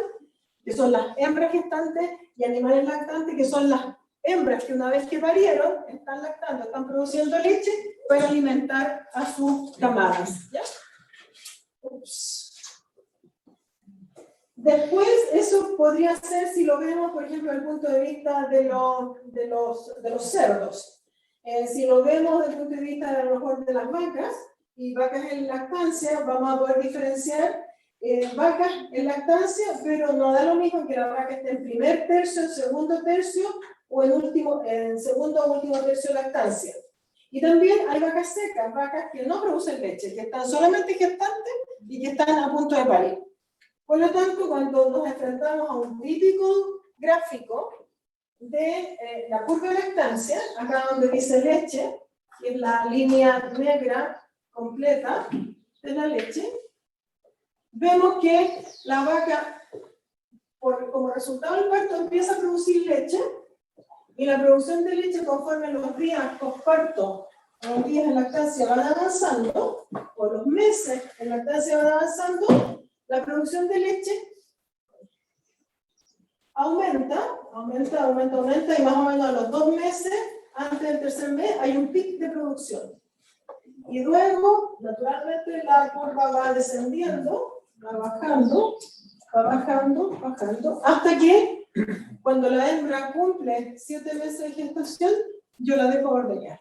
que son las hembras gestantes, y animales lactantes, que son las hembras que una vez que parieron, están lactando, están produciendo leche para alimentar a sus camadas. ¿Ya? Ups. Después, eso podría ser, si lo vemos, por ejemplo, desde el punto de vista de los cerdos. Si lo vemos desde el punto de vista, a lo mejor, de las vacas, y vacas en lactancia, vamos a poder diferenciar vacas en lactancia, pero no da lo mismo que la vaca esté en primer tercio, en segundo tercio, o en segundo o último tercio de lactancia. Y también hay vacas secas, vacas que no producen leche, que están solamente gestantes y que están a punto de parir. Por lo tanto, cuando nos enfrentamos a un típico gráfico de la curva de lactancia, acá donde dice leche, que es la línea negra completa de la leche, vemos que la vaca, como resultado del parto, empieza a producir leche, y la producción de leche, conforme los días postparto, los días en lactancia van avanzando, o los meses en lactancia van avanzando, la producción de leche aumenta, y más o menos a los 2 meses, antes del tercer mes, hay un pic de producción. Y luego, naturalmente, la curva va descendiendo, va bajando, hasta que, cuando la hembra cumple 7 meses de gestación, yo la dejo ordeñar.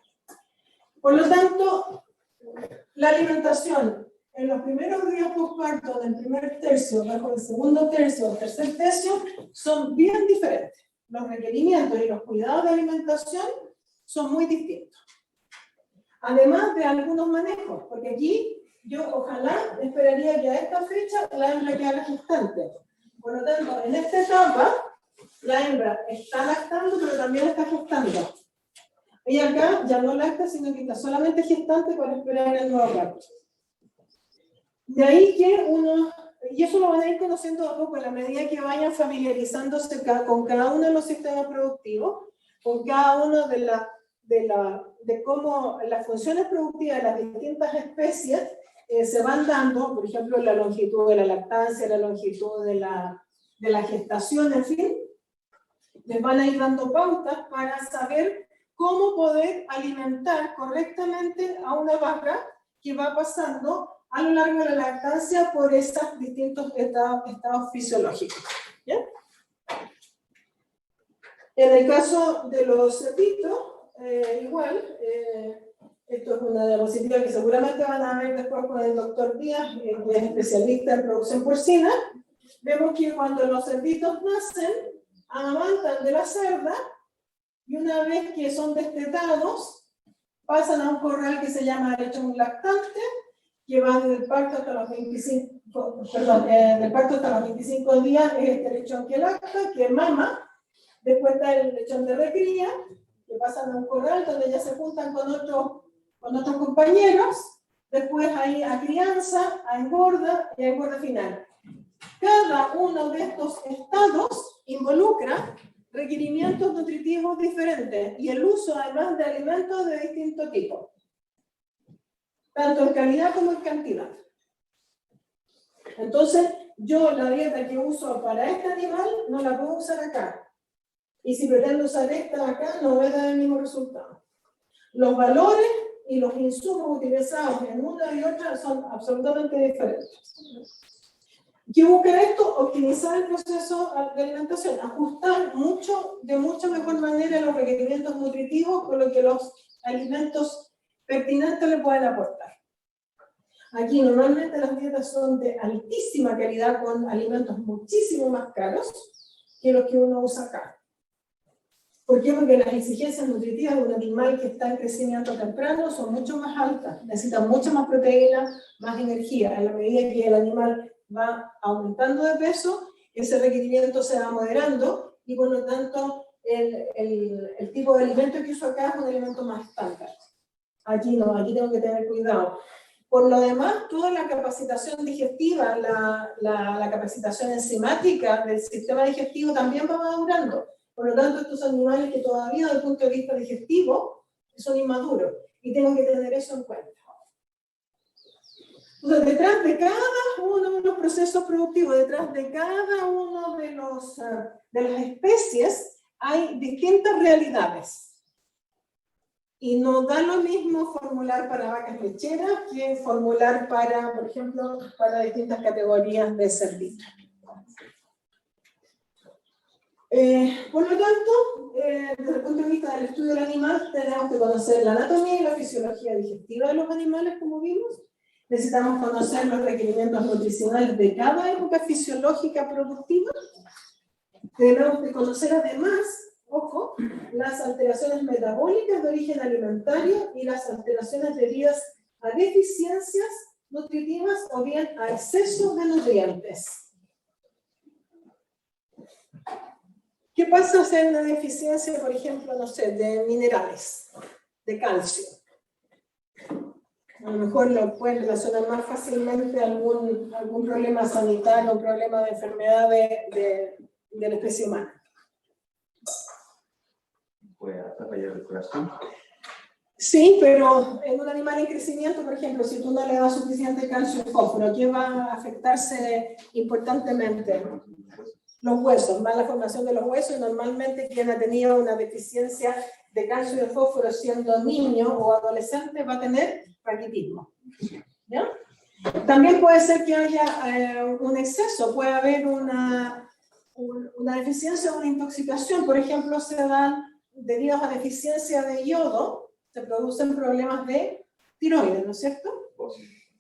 Por lo tanto, la alimentación en los primeros días postparto del primer tercio, bajo el segundo tercio o tercer tercio, son bien diferentes. Los requerimientos y los cuidados de alimentación son muy distintos. Además de algunos manejos, porque aquí yo ojalá esperaría que a esta fecha la hembra quedara gestante. Por lo tanto, en esta etapa, la hembra está lactando, pero también está gestando. Y acá ya no lacta, sino que está solamente gestante para esperar el nuevo parto. De ahí que y eso lo van a ir conociendo a poco, a la medida que vayan familiarizándose con cada uno de los sistemas productivos, con cada uno de cómo las funciones productivas de las distintas especies se van dando, por ejemplo, la longitud de la lactancia, la longitud de la gestación, en fin, les van a ir dando pautas para saber cómo poder alimentar correctamente a una vaca que va pasando a lo largo de la lactancia por esos distintos estados fisiológicos. ¿Ya? En el caso de los cerditos, igual, esto es una diapositiva que seguramente van a ver después con el doctor Díaz, que es especialista en producción porcina. Vemos que cuando los cerditos nacen, amamantan de la cerda, y una vez que son destetados, pasan a un corral que se llama lechón lactante, que va desde el parto hasta los 25, del parto hasta los 25 días, es este lechón que lacta, que mama. Después está el lechón de recría, que pasan a un corral donde ya se juntan con otros compañeros. Después hay a crianza, a engorda y a engorda final. Cada uno de estos estados involucra requerimientos nutritivos diferentes y el uso además de alimentos de distinto tipo. tanto en calidad como en cantidad. Entonces, yo la dieta que uso para este animal no la puedo usar acá. Y si pretendo usar esta acá, no voy a dar el mismo resultado. Los valores y los insumos utilizados en una y otra son absolutamente diferentes. ¿Qué busca esto? Optimizar el proceso de alimentación, ajustar de mucha mejor manera los requerimientos nutritivos con lo que los alimentos pertinentes le pueden aportar. Aquí normalmente las dietas son de altísima calidad con alimentos muchísimo más caros que los que uno usa acá. ¿Por qué? Porque las exigencias nutritivas de un animal que está en crecimiento temprano son mucho más altas, necesita mucha más proteína, más energía. En la medida que el animal va aumentando de peso, ese requerimiento se va moderando y por lo tanto el tipo de alimento que uso acá es un alimento más estándar. Aquí no, aquí tengo que tener cuidado. Por lo demás, toda la capacitación digestiva, la capacitación enzimática del sistema digestivo también va madurando. Por lo tanto, estos animales que todavía desde el punto de vista digestivo son inmaduros y tengo que tener eso en cuenta. Entonces, detrás de cada uno de los procesos productivos, detrás de cada uno de las especies, hay distintas realidades. Y no da lo mismo formular para vacas lecheras que formular para, por ejemplo, para distintas categorías de cerditos. Por lo tanto, desde el punto de vista del estudio del animal, tenemos que conocer la anatomía y la fisiología digestiva de los animales, como vimos. Necesitamos conocer los requerimientos nutricionales de cada época fisiológica productiva. Tenemos que conocer además, ojo, las alteraciones metabólicas de origen alimentario y las alteraciones debidas a deficiencias nutritivas o bien a exceso de nutrientes. ¿Qué pasa si hay una deficiencia, por ejemplo, no sé, de minerales, de calcio? A lo mejor lo pueden relacionar más fácilmente a algún problema sanitario, un problema de enfermedad de la especie humana. ¿Puede fallar el corazón? Sí, pero en un animal en crecimiento, por ejemplo, si tú no le das suficiente calcio y fósforo, ¿qué va a afectarse importantemente? Los huesos, más la formación de los huesos, y normalmente quien ha tenido una deficiencia de calcio y de fósforo siendo niño o adolescente va a tener raquitismo. ¿Ya? También puede ser que haya un exceso, puede haber una deficiencia o una intoxicación. Por ejemplo, se dan, debido a deficiencia de yodo, se producen problemas de tiroides, ¿no es cierto?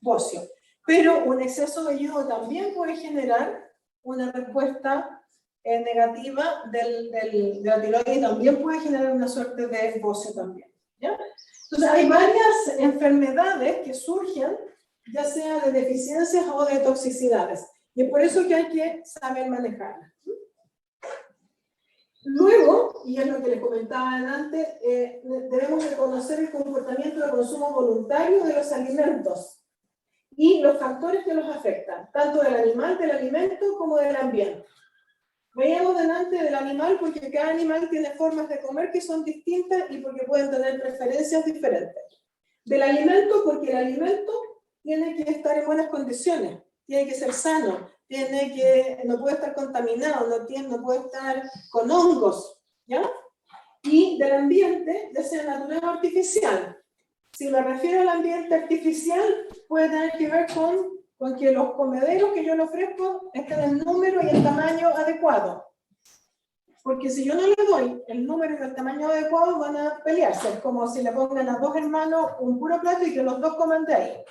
Bocio. Pero un exceso de yodo también puede generar una respuesta negativa de la tiroides y también puede generar una suerte de bocio también. ¿Ya? Entonces hay varias enfermedades que surgen, ya sea de deficiencias o de toxicidades, y es por eso que hay que saber manejarlas. Luego, y es lo que les comentaba antes, debemos reconocer el comportamiento de consumo voluntario de los alimentos y los factores que los afectan, tanto del animal, del alimento, como del ambiente. Veíamos delante del animal porque cada animal tiene formas de comer que son distintas y porque pueden tener preferencias diferentes. Del alimento porque el alimento tiene que estar en buenas condiciones, tiene que ser sano, no puede estar contaminado, no puede estar con hongos, ¿ya? Y del ambiente, ya sea natural o artificial. Si me refiero al ambiente artificial, puede tener que ver con que los comederos que yo le ofrezco estén en número y en tamaño adecuado. Porque si yo no le doy el número y el tamaño adecuado, van a pelearse. Es como si le pongan a dos hermanos un puro plato y que los dos coman de ahí.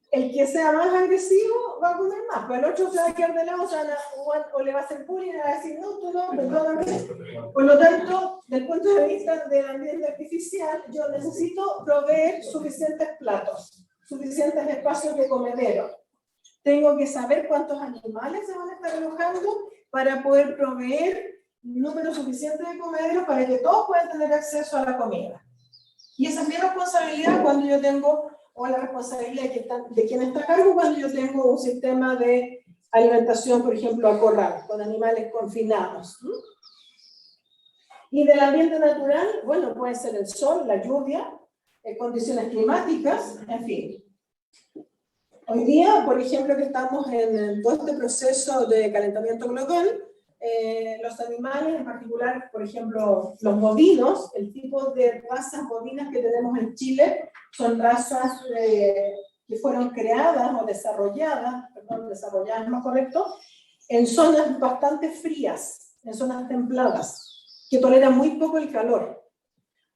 El que sea más agresivo va a comer más, pero el otro se va a quedar de lado, o le va a hacer bullying y le va a decir, no, tú no, perdóname. Por lo tanto, desde el punto de vista del ambiente artificial, yo necesito proveer suficientes platos, suficientes espacios de comedero. Tengo que saber cuántos animales se van a estar alojando para poder proveer un número suficiente de comederos para que todos puedan tener acceso a la comida. Y esa es mi responsabilidad cuando yo tengo, o la responsabilidad de quien está a cargo cuando yo tengo un sistema de alimentación, por ejemplo, a corral, con animales confinados. Y del ambiente natural, bueno, puede ser el sol, la lluvia, condiciones climáticas, en fin. Hoy día, por ejemplo, que estamos en todo este proceso de calentamiento global, los animales, en particular, por ejemplo, los bovinos, el tipo de razas bovinas que tenemos en Chile, son razas que fueron creadas o desarrolladas, perdón, desarrolladas es más correcto, en zonas bastante frías, en zonas templadas, que toleran muy poco el calor.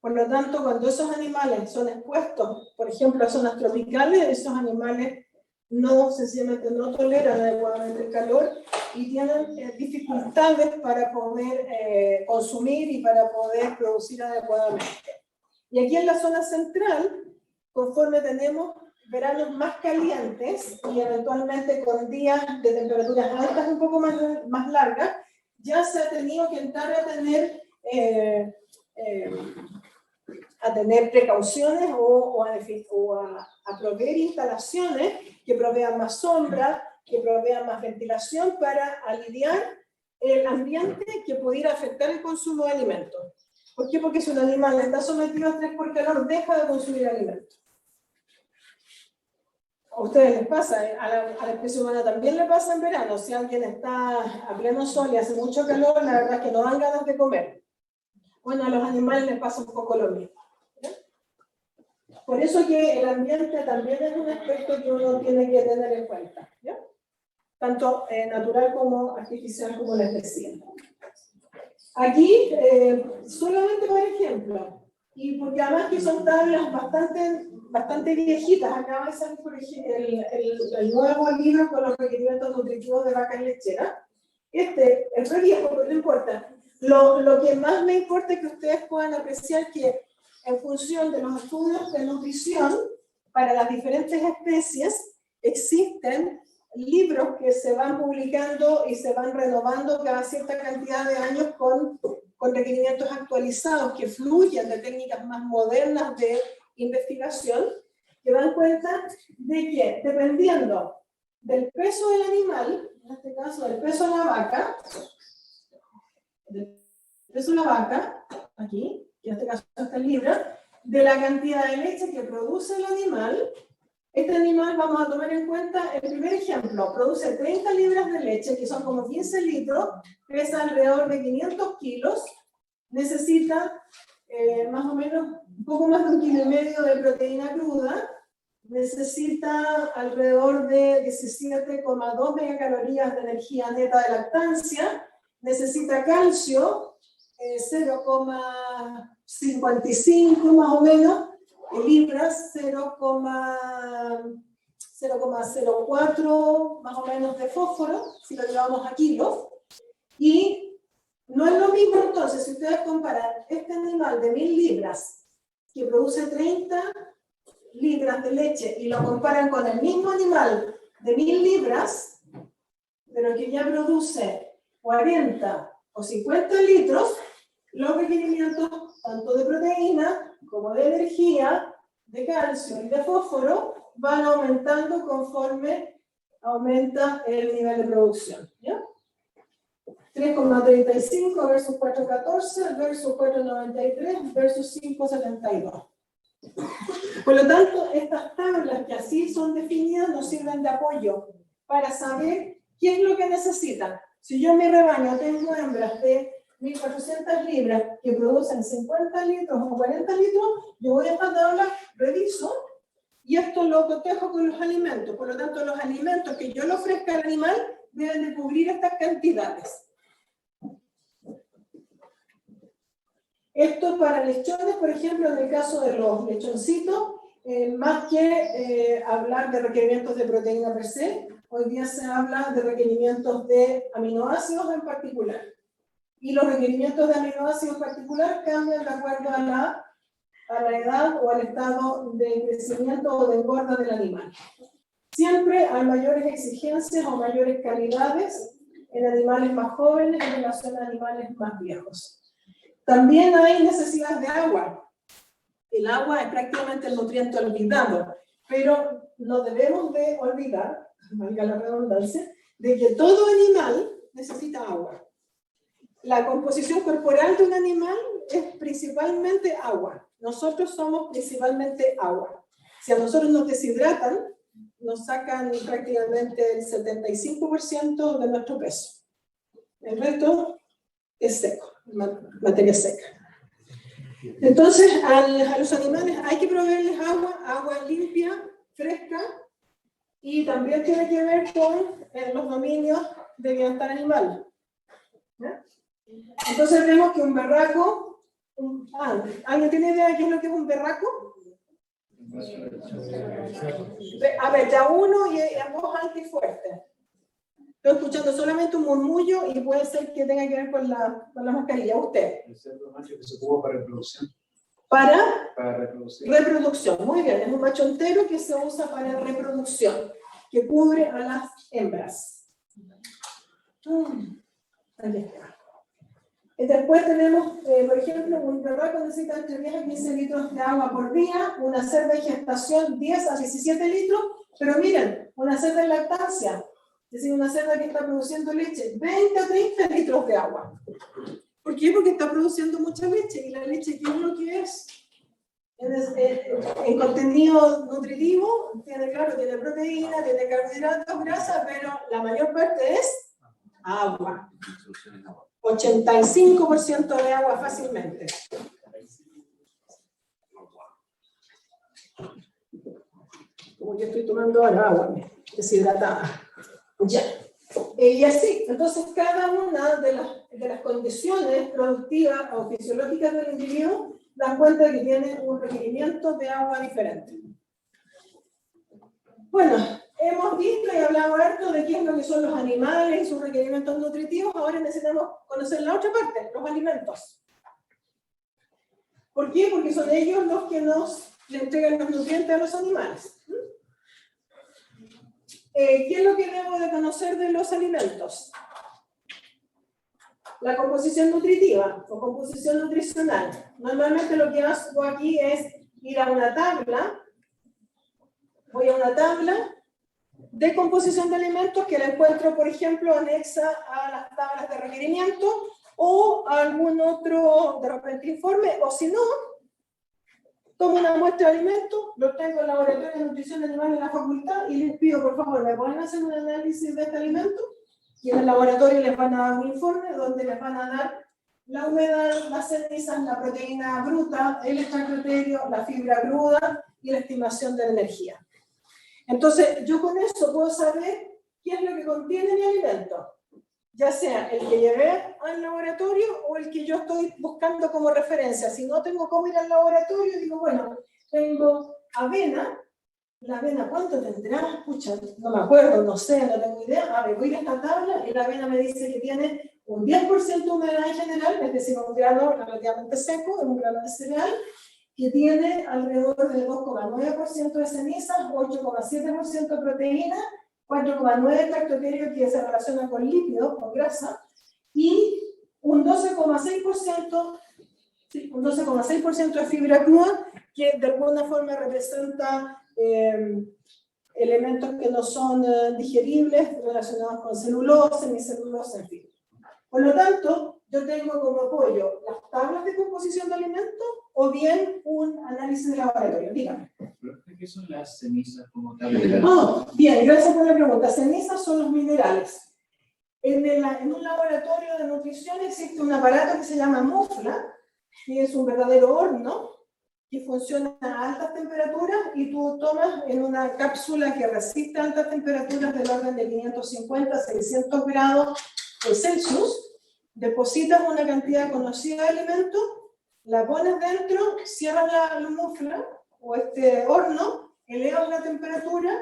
Por lo tanto, cuando esos animales son expuestos, por ejemplo, a zonas tropicales, esos animales sencillamente no toleran adecuadamente el calor y tienen dificultades para poder consumir y para poder producir adecuadamente. Y aquí en la zona central, conforme tenemos veranos más calientes y eventualmente con días de temperaturas altas un poco más largas, ya se ha tenido que entrar a tener precauciones o a proveer instalaciones que provean más sombra, que provean más ventilación para aliviar el ambiente que pudiera afectar el consumo de alimentos. ¿Por qué? Porque si un animal está sometido a estrés por calor, deja de consumir alimentos. A ustedes les pasa, a la especie humana también le pasa en verano. Si alguien está a pleno sol y hace mucho calor, la verdad es que no dan ganas de comer. Bueno, a los animales les pasa un poco lo mismo. Por eso que el ambiente también es un aspecto que uno tiene que tener en cuenta, ¿ya? Tanto natural como artificial, como les decía. Aquí, solamente por ejemplo, y porque además que son tablas bastante viejitas, acaba de salir por ejemplo, el nuevo libro con los requerimientos nutritivos de vacas lecheras. Este es re viejo, pero no importa. Lo que más me importa es que ustedes puedan apreciar que en función de los estudios de nutrición para las diferentes especies, existen libros que se van publicando y se van renovando cada cierta cantidad de años con requerimientos actualizados que fluyen de técnicas más modernas de investigación, que dan cuenta de que dependiendo del peso del animal, en este caso del peso de la vaca, aquí, que en este caso está el libro, de la cantidad de leche que produce el animal. Este animal, vamos a tomar en cuenta el primer ejemplo, produce 30 libras de leche, que son como 15 litros, pesa alrededor de 500 kilos, necesita más o menos un poco más de 1,5 kg de proteína cruda, necesita alrededor de 17,2 megacalorías de energía neta de lactancia, necesita calcio, 0,55 más o menos, libras, 0,04 más o menos de fósforo, si lo llevamos a kilos. Y no es lo mismo entonces, si ustedes comparan este animal de 1000 libras, que produce 30 libras de leche, y lo comparan con el mismo animal de 1000 libras, pero que ya produce 40 o 50 litros, los requerimientos tanto de proteína como de energía, de calcio y de fósforo van aumentando conforme aumenta el nivel de producción, ¿ya? 3,35 versus 4,14 versus 4,93 versus 5,72. Por lo tanto, estas tablas que así son definidas nos sirven de apoyo para saber qué es lo que necesitan. Si yo en mi rebaño tengo hembras de 1.400 libras que producen 50 litros o 40 litros, yo voy a esta tabla, reviso, y esto lo cotejo con los alimentos. Por lo tanto, los alimentos que yo le ofrezca al animal deben de cubrir estas cantidades. Esto para lechones, por ejemplo, en el caso de los lechoncitos, más que hablar de requerimientos de proteína per se, hoy día se habla de requerimientos de aminoácidos en particular. Y los requerimientos de aminoácidos en particular cambian de acuerdo a la edad o al estado de crecimiento o de engorda del animal. Siempre hay mayores exigencias o mayores calidades en animales más jóvenes en relación a animales más viejos. También hay necesidad de agua. El agua es prácticamente el nutriente olvidado, pero no debemos de olvidar, valga la redundancia, de que todo animal necesita agua. La composición corporal de un animal es principalmente agua. nosotros somos principalmente agua. Si a nosotros nos deshidratan, nos sacan prácticamente el 75% de nuestro peso. El resto es seco, materia seca. Entonces, a los animales hay que proveerles agua limpia, fresca, y también tiene que ver con los dominios de bienestar animal. ¿Ya? Entonces vemos que un berraco, ¿alguien tiene idea de qué es lo que es un berraco? A ver, ya uno y en voz alta y fuerte. Estoy escuchando solamente un murmullo y puede ser que tenga que ver con la mascarilla. ¿Usted? El cerdo macho que se ocupa para reproducción. Para reproducir. reproducción, muy bien. Es un macho entero que se usa para reproducción, que cubre a las hembras. Ahí está. Y después tenemos, por ejemplo, un berraco necesita entre 10 a 15 litros de agua por día, una cerda en gestación 10 a 17 litros, pero miren, una cerda en lactancia, es decir, una cerda que está produciendo leche, 20 a 30 litros de agua. ¿Por qué? Porque está produciendo mucha leche, y la leche, ¿qué es lo que es? En contenido nutritivo, tiene proteína, tiene carbohidratos, grasa, pero la mayor parte es agua. 85% de agua fácilmente. Como yo estoy tomando ahora agua deshidratada. Ya. Y así, entonces cada una de las condiciones productivas o fisiológicas del individuo dan cuenta de que tiene un requerimiento de agua diferente. Bueno, hemos visto y hablado harto de qué es lo que son los animales y sus requerimientos nutritivos. Ahora necesitamos conocer la otra parte, los alimentos. ¿Por qué? Porque son ellos los que le entregan los nutrientes a los animales. ¿Qué es lo que debo de conocer de los alimentos? La composición nutritiva o composición nutricional. Normalmente lo que hago aquí es ir a una tabla. Voy a una tabla de composición de alimentos que la encuentro, por ejemplo, anexa a las tablas de requerimiento o a algún otro, de repente, informe, o si no, tomo una muestra de alimentos, lo tengo en el laboratorio de nutrición animal en la facultad y les pido, por favor, ¿me pueden hacer un análisis de este alimento? Y en el laboratorio les van a dar un informe donde les van a dar la humedad, las cenizas, la proteína bruta, el extracto etéreo, la fibra cruda y la estimación de la energía. Entonces, yo con eso puedo saber qué es lo que contiene mi alimento, ya sea el que llevé al laboratorio o el que yo estoy buscando como referencia. Si no tengo cómo ir al laboratorio, digo, bueno, tengo avena. ¿La avena cuánto tendrá? Pucha, no me acuerdo, no sé, no tengo idea. A ver, voy a esta tabla y la avena me dice que tiene un 10% de humedad en general, es decir, un grano relativamente seco, un grano de cereal, que tiene alrededor del 2,9% de cenizas, 8,7% de proteína, 4,9% extracto etéreo que se relaciona con lípidos, con grasa, y un 12,6% de fibra cruda, que de alguna forma representa elementos que no son digeribles, relacionados con celulosa, semicelulosa, en fin. Por lo tanto, yo tengo como apoyo las tablas de composición de alimentos o bien un análisis de laboratorio. Dígame. ¿Qué son las cenizas como tal? Bien, gracias por la pregunta. Cenizas son los minerales. En un laboratorio de nutrición existe un aparato que se llama MUFLA, que es un verdadero horno, que funciona a altas temperaturas y tú tomas en una cápsula que resiste altas temperaturas del orden de 550 a 600 grados Celsius, depositas una cantidad conocida de alimento, la pones dentro, cierras la mufla o este horno, elevas la temperatura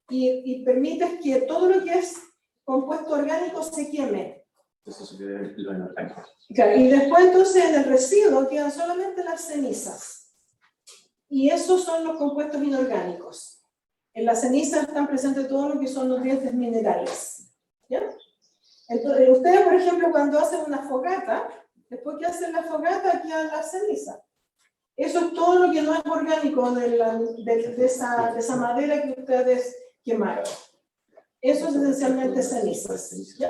y permites que todo lo que es compuesto orgánico se queme. Eso se queda lo inorgánico. Claro, y después entonces en el residuo quedan solamente las cenizas. Y esos son los compuestos inorgánicos. En las cenizas están presentes todo lo que son nutrientes minerales. ¿Ya? Entonces, ustedes, por ejemplo, cuando hacen una fogata, después que hacen la fogata, quedan las cenizas. Eso es todo lo que no es orgánico de esa madera que ustedes quemaron. Eso es esencialmente cenizas. ¿Ya?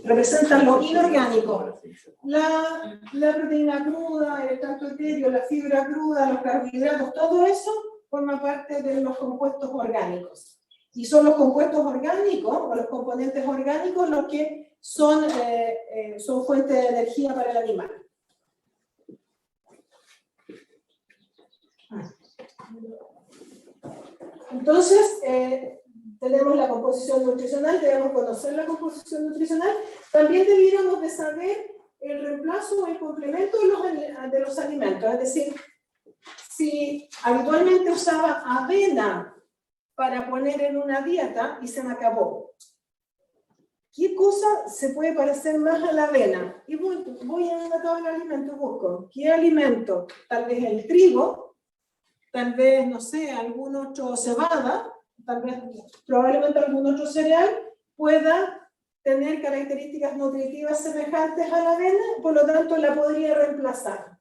representan lo inorgánico. La proteína cruda, el extracto etéreo, la fibra cruda, los carbohidratos, todo eso forma parte de los compuestos orgánicos. Y son los compuestos orgánicos, o los componentes orgánicos, los que son fuente de energía para el animal. Entonces, tenemos la composición nutricional, debemos conocer la composición nutricional. También debiéramos de saber el reemplazo o el complemento de los alimentos. Es decir, si habitualmente usaba avena para poner en una dieta y se me acabó, ¿qué cosa se puede parecer más a la avena? Y voy a una tabla de alimentos, busco. ¿Qué alimento? Tal vez el trigo, tal vez, no sé, algún otro cebada, tal vez, probablemente algún otro cereal pueda tener características nutritivas semejantes a la avena, por lo tanto la podría reemplazar.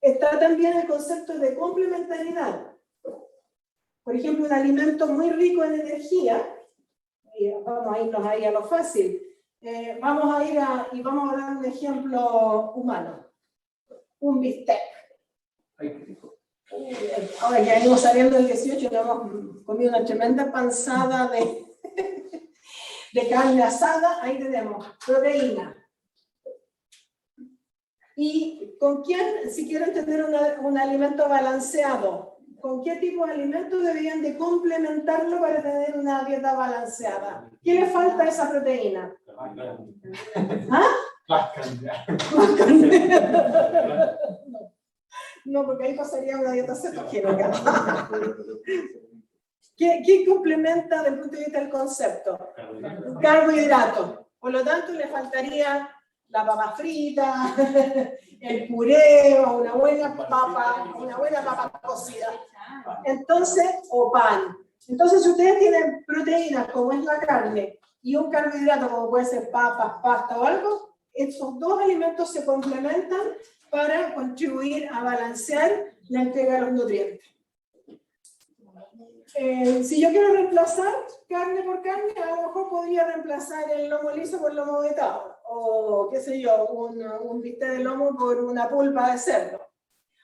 Está también el concepto de complementariedad. Por ejemplo, un alimento muy rico en energía, y vamos a irnos ahí a lo fácil, vamos a dar un ejemplo humano, un bistec. Ay, qué rico. Ahora ya hemos saliendo del 18 y hemos comido una tremenda panzada de carne asada. Ahí tenemos proteína. ¿Y con quién, si quieren tener un alimento balanceado, con qué tipo de alimentos deberían de complementarlo para tener una dieta balanceada? ¿Qué le falta a esa proteína? ¿Ah? No, porque ahí pasaría una dieta cetogénica. ¿Qué complementa desde el punto de vista del concepto? Carbohidratos. Por lo tanto, le faltaría la papa frita, el puré, o una buena papa cocida. Entonces, o pan. Entonces, si ustedes tienen proteínas, como es la carne, y un carbohidrato, como puede ser papas, pasta o algo, esos dos alimentos se complementan para contribuir a balancear la entrega de los nutrientes. Si yo quiero reemplazar carne por carne, a lo mejor podría reemplazar el lomo liso por lomo vetado, o qué sé yo, un bistec de lomo por una pulpa de cerdo.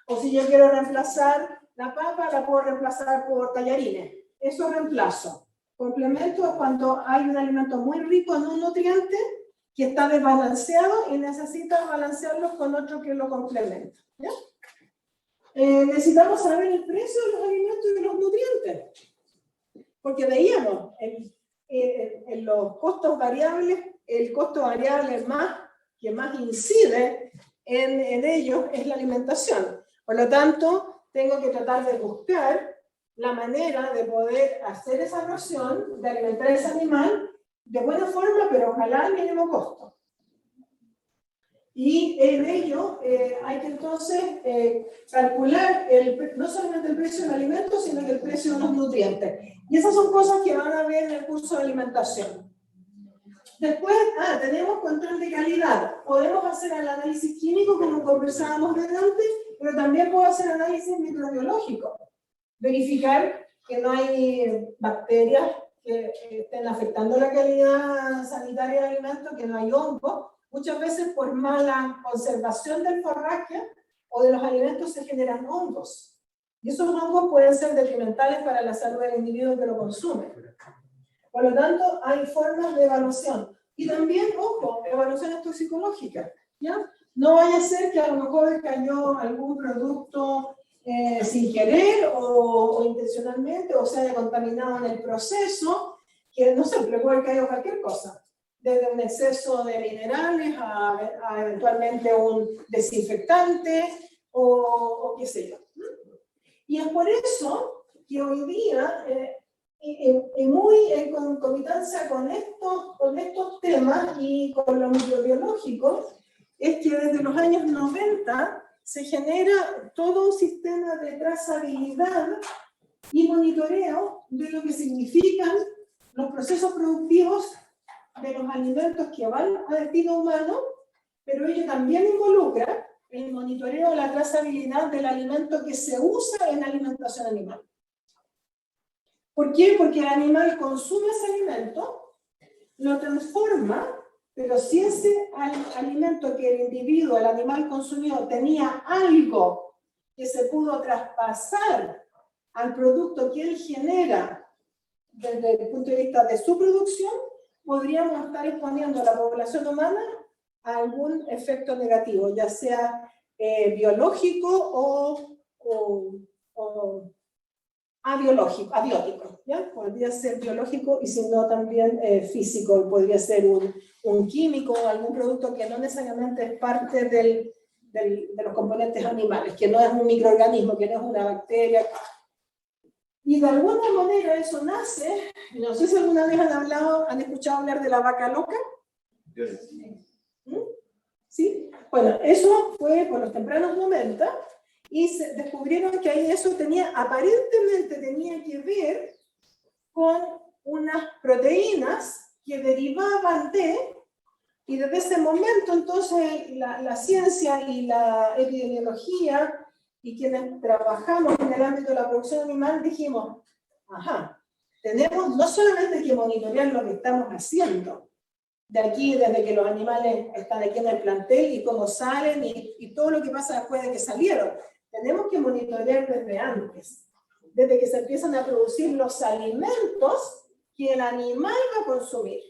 O si yo quiero reemplazar la papa, la puedo reemplazar por tallarines. Eso es reemplazo. Complemento es cuando hay un alimento muy rico en un nutriente que está desbalanceado y necesita balancearlo con otro que lo complementa. ¿Ya? Necesitamos saber el precio de los alimentos y de los nutrientes. Porque veíamos en los costos variables, el costo variable que más incide en ellos es la alimentación. Por lo tanto, tengo que tratar de buscar la manera de poder hacer esa ración, de alimentar a ese animal de buena forma, pero ojalá al mínimo costo. Y en ello hay que entonces calcular no solamente el precio del alimento, sino que el precio de los nutrientes. Y esas son cosas que van a ver en el curso de alimentación. Después, tenemos control de calidad. Podemos hacer el análisis químico, como conversábamos delante, pero también puedo hacer análisis microbiológico. Verificar que no hay bacterias que estén afectando la calidad sanitaria del alimento, que no hay hongos. Muchas veces por mala conservación del forraje o de los alimentos se generan hongos. Y esos hongos pueden ser detrimentales para la salud del individuo que lo consume. Por lo tanto, hay formas de evaluación. Y también, ojo, evaluaciones toxicológicas. ¿Ya? No vaya a ser que a lo mejor cayó algún producto sin querer o intencionalmente, o se haya contaminado en el proceso, que no sé, le puede caer cualquier cosa. Desde un exceso de minerales a eventualmente un desinfectante o qué sé yo. Y es por eso que hoy día, y muy en concomitancia con estos temas y con lo microbiológico, es que desde los años 90 se genera todo un sistema de trazabilidad y monitoreo de lo que significan los procesos productivos de los alimentos que van a destino humano, pero ello también involucra el monitoreo de la trazabilidad del alimento que se usa en alimentación animal. ¿Por qué? Porque el animal consume ese alimento, lo transforma, pero si ese alimento que el individuo, el animal consumió, tenía algo que se pudo traspasar al producto que él genera desde el punto de vista de su producción, podríamos estar exponiendo a la población humana a algún efecto negativo, ya sea biológico o abiótico, ¿ya? Podría ser biológico y si no también físico, podría ser un químico o algún producto que no necesariamente es parte de los componentes animales, que no es un microorganismo, que no es una bacteria. Y de alguna manera eso nace, no sé si alguna vez han escuchado hablar de la vaca loca. ¿Sí? Bueno, eso fue por los tempranos 90 y se descubrieron que ahí eso aparentemente tenía que ver con unas proteínas que derivaban y desde ese momento entonces la ciencia y la epidemiología y quienes trabajamos en el ámbito de la producción animal dijimos, ajá, tenemos no solamente que monitorear lo que estamos haciendo, de aquí, desde que los animales están aquí en el plantel y cómo salen y todo lo que pasa después de que salieron. Tenemos que monitorear desde antes, desde que se empiezan a producir los alimentos que el animal va a consumir.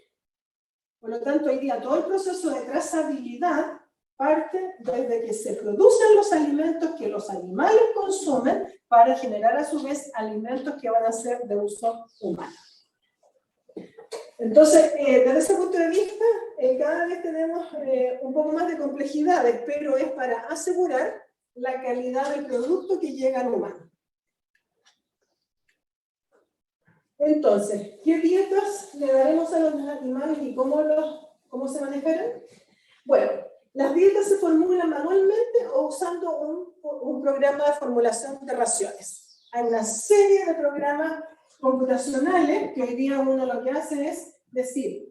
Por lo tanto, hoy día todo el proceso de trazabilidad parte desde que se producen los alimentos que los animales consumen para generar a su vez alimentos que van a ser de uso humano. Entonces, desde ese punto de vista, cada vez tenemos un poco más de complejidades, pero es para asegurar la calidad del producto que llega al humano. Entonces, ¿qué dietas le daremos a los animales y cómo se manejarán? Bueno, las dietas se formulan manualmente o usando un programa de formulación de raciones. Hay una serie de programas computacionales que hoy día uno lo que hace es decir,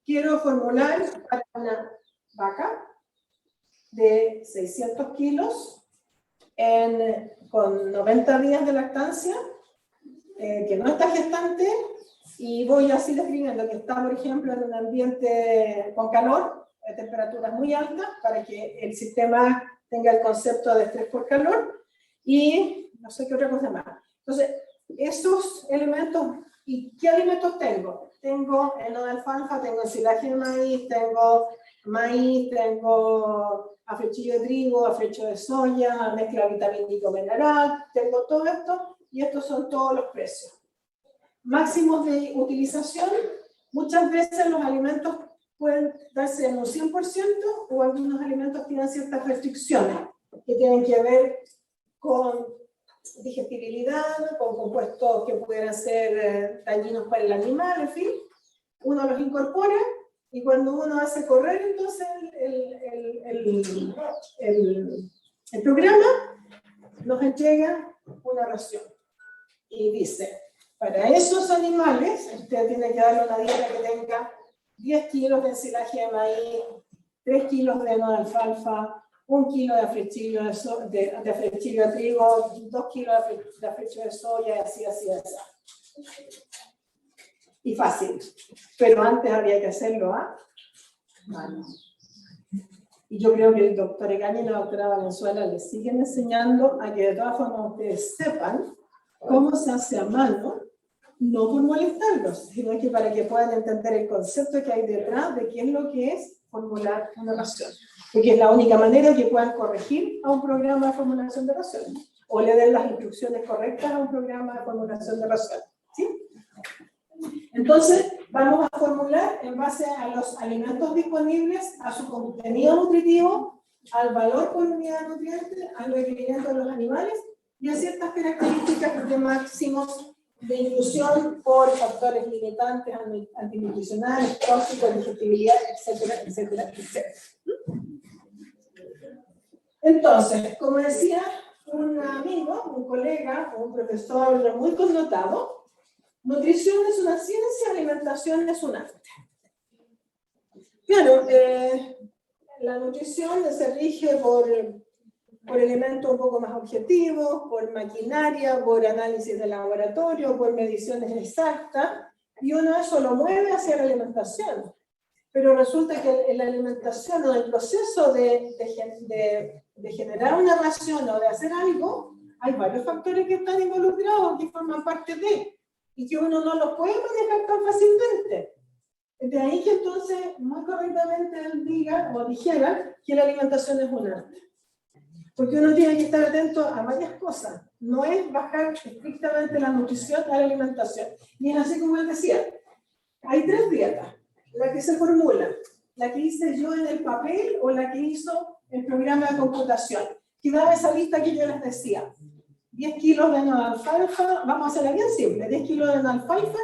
quiero formular para una vaca de 600 kilos con 90 días de lactancia, que no está gestante, y voy así describiendo que está, por ejemplo, en un ambiente con calor, de temperaturas muy altas, para que el sistema tenga el concepto de estrés por calor, y no sé qué otra cosa más. Entonces, esos elementos, ¿y qué alimentos tengo? Tengo heno de alfalfa, tengo ensilaje de maíz, tengo afrechillo de trigo, afrecho de soya, mezcla vitamínico mineral, tengo todo esto, y estos son todos los precios. Máximos de utilización, muchas veces los alimentos pueden darse en un 100% o algunos alimentos tienen ciertas restricciones que tienen que ver con digestibilidad, con compuestos que pudieran ser dañinos para el animal, en fin. Uno los incorpora y cuando uno hace correr entonces el programa nos entrega una ración y dice, para esos animales usted tiene que darle una dieta que tenga 10 kilos de ensilaje de maíz, 3 kilos de heno de alfalfa, 1 kilo de afrechillo de trigo, 2 kilos de afrecho de soya, y así. Y fácil. Pero antes había que hacerlo a mano. Y yo creo que el doctor Egaña y la doctora Valenzuela les siguen enseñando a que de todas formas ustedes sepan cómo se hace a mano, no por molestarlos, sino que para que puedan entender el concepto que hay detrás de qué es lo que es formular una ración. Porque es la única manera que puedan corregir a un programa de formulación de raciones o le den las instrucciones correctas a un programa de formulación de raciones. ¿Sí? Entonces, vamos a formular en base a los alimentos disponibles, a su contenido nutritivo, al valor por unidad de nutrientes, al requerimiento de los animales y a ciertas características de máximos de inclusión por factores limitantes, antinutricionales, tóxicos, digestibilidad, etcétera. Entonces, como decía un amigo, un colega, un profesor muy connotado, nutrición es una ciencia, alimentación es un arte. Claro, la nutrición se rige por elementos un poco más objetivos, por maquinaria, por análisis de laboratorio, por mediciones exactas, y uno eso lo mueve hacia la alimentación. Pero resulta que en la alimentación o en el proceso de generar una ración o de hacer algo, hay varios factores que están involucrados, que forman parte de, y que uno no los puede manejar tan fácilmente. De ahí que entonces, muy correctamente él diga o dijera que la alimentación es un arte. Porque uno tiene que estar atento a varias cosas. No es bajar estrictamente la nutrición a la alimentación. Y es así como él decía, hay 3 dietas. La que se formula, la que hice yo en el papel o la que hizo el programa de computación. Que daba esa lista que yo les decía. 10 kilos de alfalfa, vamos a hacerla bien simple, 10 kilos de alfalfa,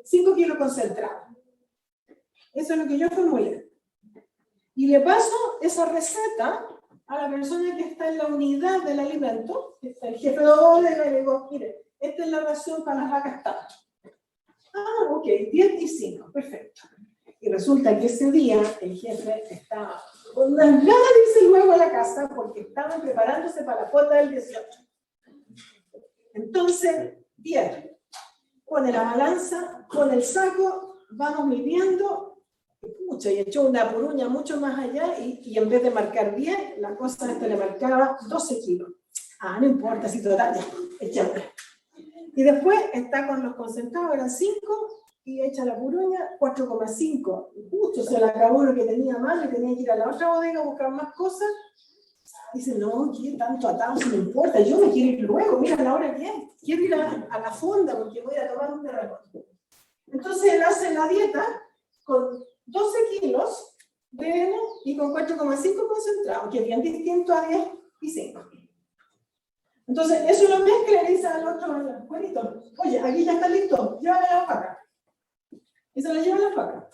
5 kilos concentrados. Eso es lo que yo formulé. Y le paso esa receta a la persona que está en la unidad del alimento, el jefe de bodega, y le digo, mire, esta es la ración para las vacas tal. Ah, ok, 10 y 5, perfecto. Y resulta que ese día el jefe estaba con unas ganas de irse luego a la casa porque estaban preparándose para la cuota del 18. Entonces, bien, pone la balanza, pone el saco, vamos midiendo, pucha, y echó una puruña mucho más allá y en vez de marcar 10, la cosa esta le marcaba 12 kilos. Ah, no importa, si total, ya, echémosla. Y después está con los concentrados, eran 5, y echa la puruña, 4,5. Justo se le acabó lo que tenía más, le tenía que ir a la otra bodega a buscar más cosas. Dice, no, ¿qué tanto atado? Si no importa, yo me quiero ir luego, mira la hora que es. Quiero ir a la fonda porque voy a tomar un terremoto. Entonces él hace la dieta con 12 kilos de heno y con 4,5 concentrados, que es bien distinto a 10 y 5. Entonces, eso lo mezcla y le dice al otro, buenito, oye, aquí ya está listo, llévale a la vaca. Y se la lleva a la vaca.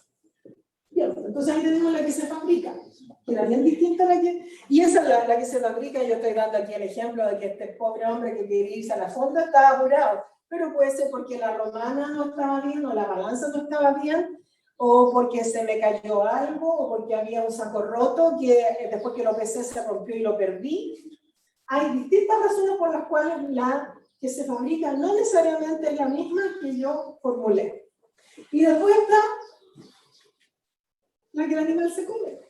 Bien, entonces ahí tenemos la que se fabrica, que era bien distinta a la que... Y esa es la que se fabrica, yo estoy dando aquí el ejemplo de que este pobre hombre que quería irse a la fonda estaba apurado, pero puede ser porque la romana no estaba bien, o la balanza no estaba bien, o porque se me cayó algo, o porque había un saco roto, que después que lo pesé se rompió y lo perdí. Hay distintas razones por las cuales la que se fabrica no necesariamente es la misma que yo formulé. Y después está la que el animal se come.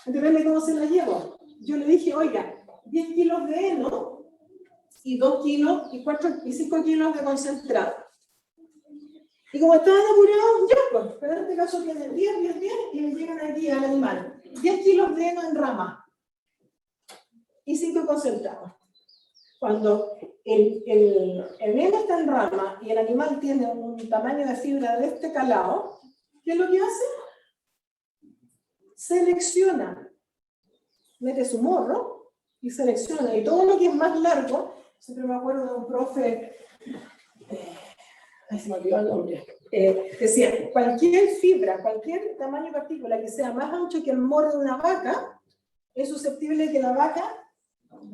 Depende de cómo se la llevo. Yo le dije, oiga, 10 kilos de heno y 2 kilos y 4 y 5 kilos de concentrado. Y como estaban apurados, ya pues, pero en este caso tienen 10 y le llegan aquí al animal. 10 kilos de heno en rama y 5 concentrados. Cuando el heno está en rama y el animal tiene un tamaño de fibra de este calado, ¿qué es lo que hace? Selecciona, mete su morro y selecciona. Y todo lo que es más largo, siempre me acuerdo de un profe, se me olvidó el nombre, decía, cualquier fibra, cualquier tamaño de partícula que sea más ancho que el morro de una vaca, es susceptible de que la vaca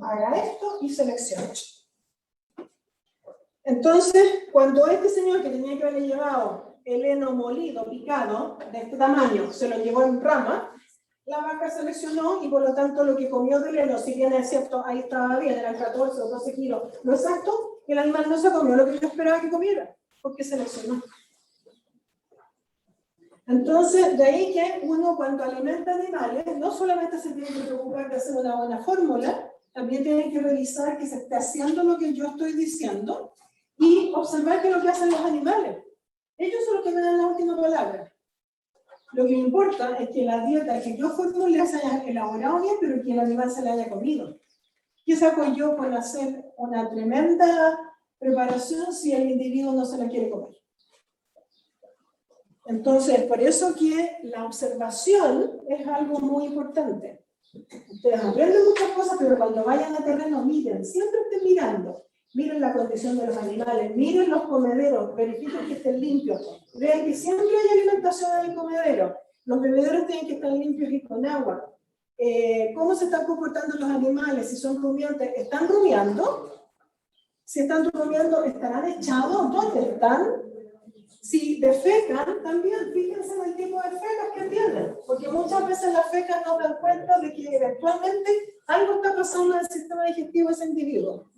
haga esto y seleccione. Entonces, cuando este señor que tenía que haberle llevado el heno molido, picado, de este tamaño, se lo llevó en rama, la vaca seleccionó y por lo tanto lo que comió del heno, si bien es cierto, ahí estaba bien, eran 14 o 12 kilos, lo exacto, el animal no se comió lo que yo esperaba que comiera, porque seleccionó. Entonces, de ahí que uno cuando alimenta animales, no solamente se tiene que preocupar de hacer una buena fórmula, también tiene que revisar que se esté haciendo lo que yo estoy diciendo y observar qué es lo que hacen los animales. Ellos son los que me dan la última palabra. Lo que me importa es que la dieta que yo formule se haya elaborado bien, pero que el animal se la haya comido. ¿Qué saco yo por hacer una tremenda preparación si el individuo no se la quiere comer? Entonces, por eso que la observación es algo muy importante. Ustedes aprenden muchas cosas, pero cuando vayan a terreno, miren, siempre estén mirando. Miren la condición de los animales, miren los comederos, verifiquen que estén limpios. Vean que siempre hay alimentación en el comedero. Los bebederos tienen que estar limpios y con agua. ¿Cómo se están comportando los animales? Si son rumiantes, ¿están rumiando? Si están rumiando, ¿estarán echados? ¿Dónde están? Si defecan, también fíjense en el tipo de fecas que tienen, porque muchas veces las fecas nos dan cuenta de que eventualmente algo está pasando en el sistema digestivo de ese individuo.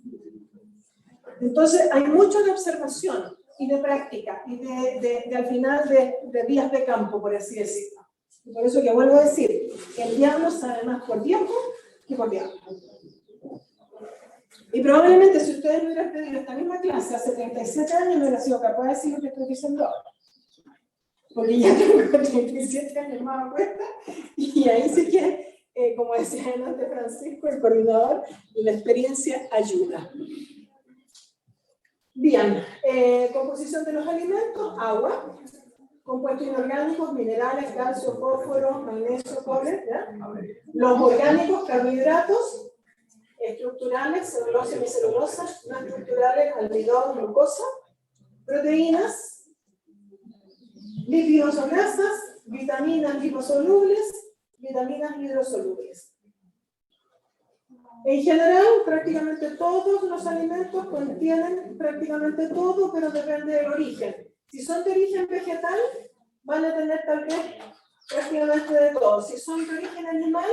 Entonces, hay mucho de observación. y de práctica, y al final de días de campo, por así decirlo. Y por eso que vuelvo a decir, que el diablo sabe más por viejo que por diablo. Y probablemente si ustedes me hubieran pedido esta misma clase hace 37 años, no hubiera sido capaz de decir lo que estoy diciendo ahora. Porque ya tengo 37 años más a cuesta, y ahí sí que, como decía antes Francisco, el coordinador, la experiencia ayuda. Bien, composición de los alimentos, agua, compuestos inorgánicos, minerales, calcio, fósforo, magnesio, cobre, ¿ya? Los orgánicos, carbohidratos, estructurales, celulosa y semicelulosa, no estructurales, almidón, glucosa, proteínas, lípidos o grasas, vitaminas liposolubles, vitaminas hidrosolubles. En general, prácticamente todos los alimentos contienen prácticamente todo, pero depende del origen. Si son de origen vegetal, van a tener tal vez prácticamente de todo. Si son de origen animal,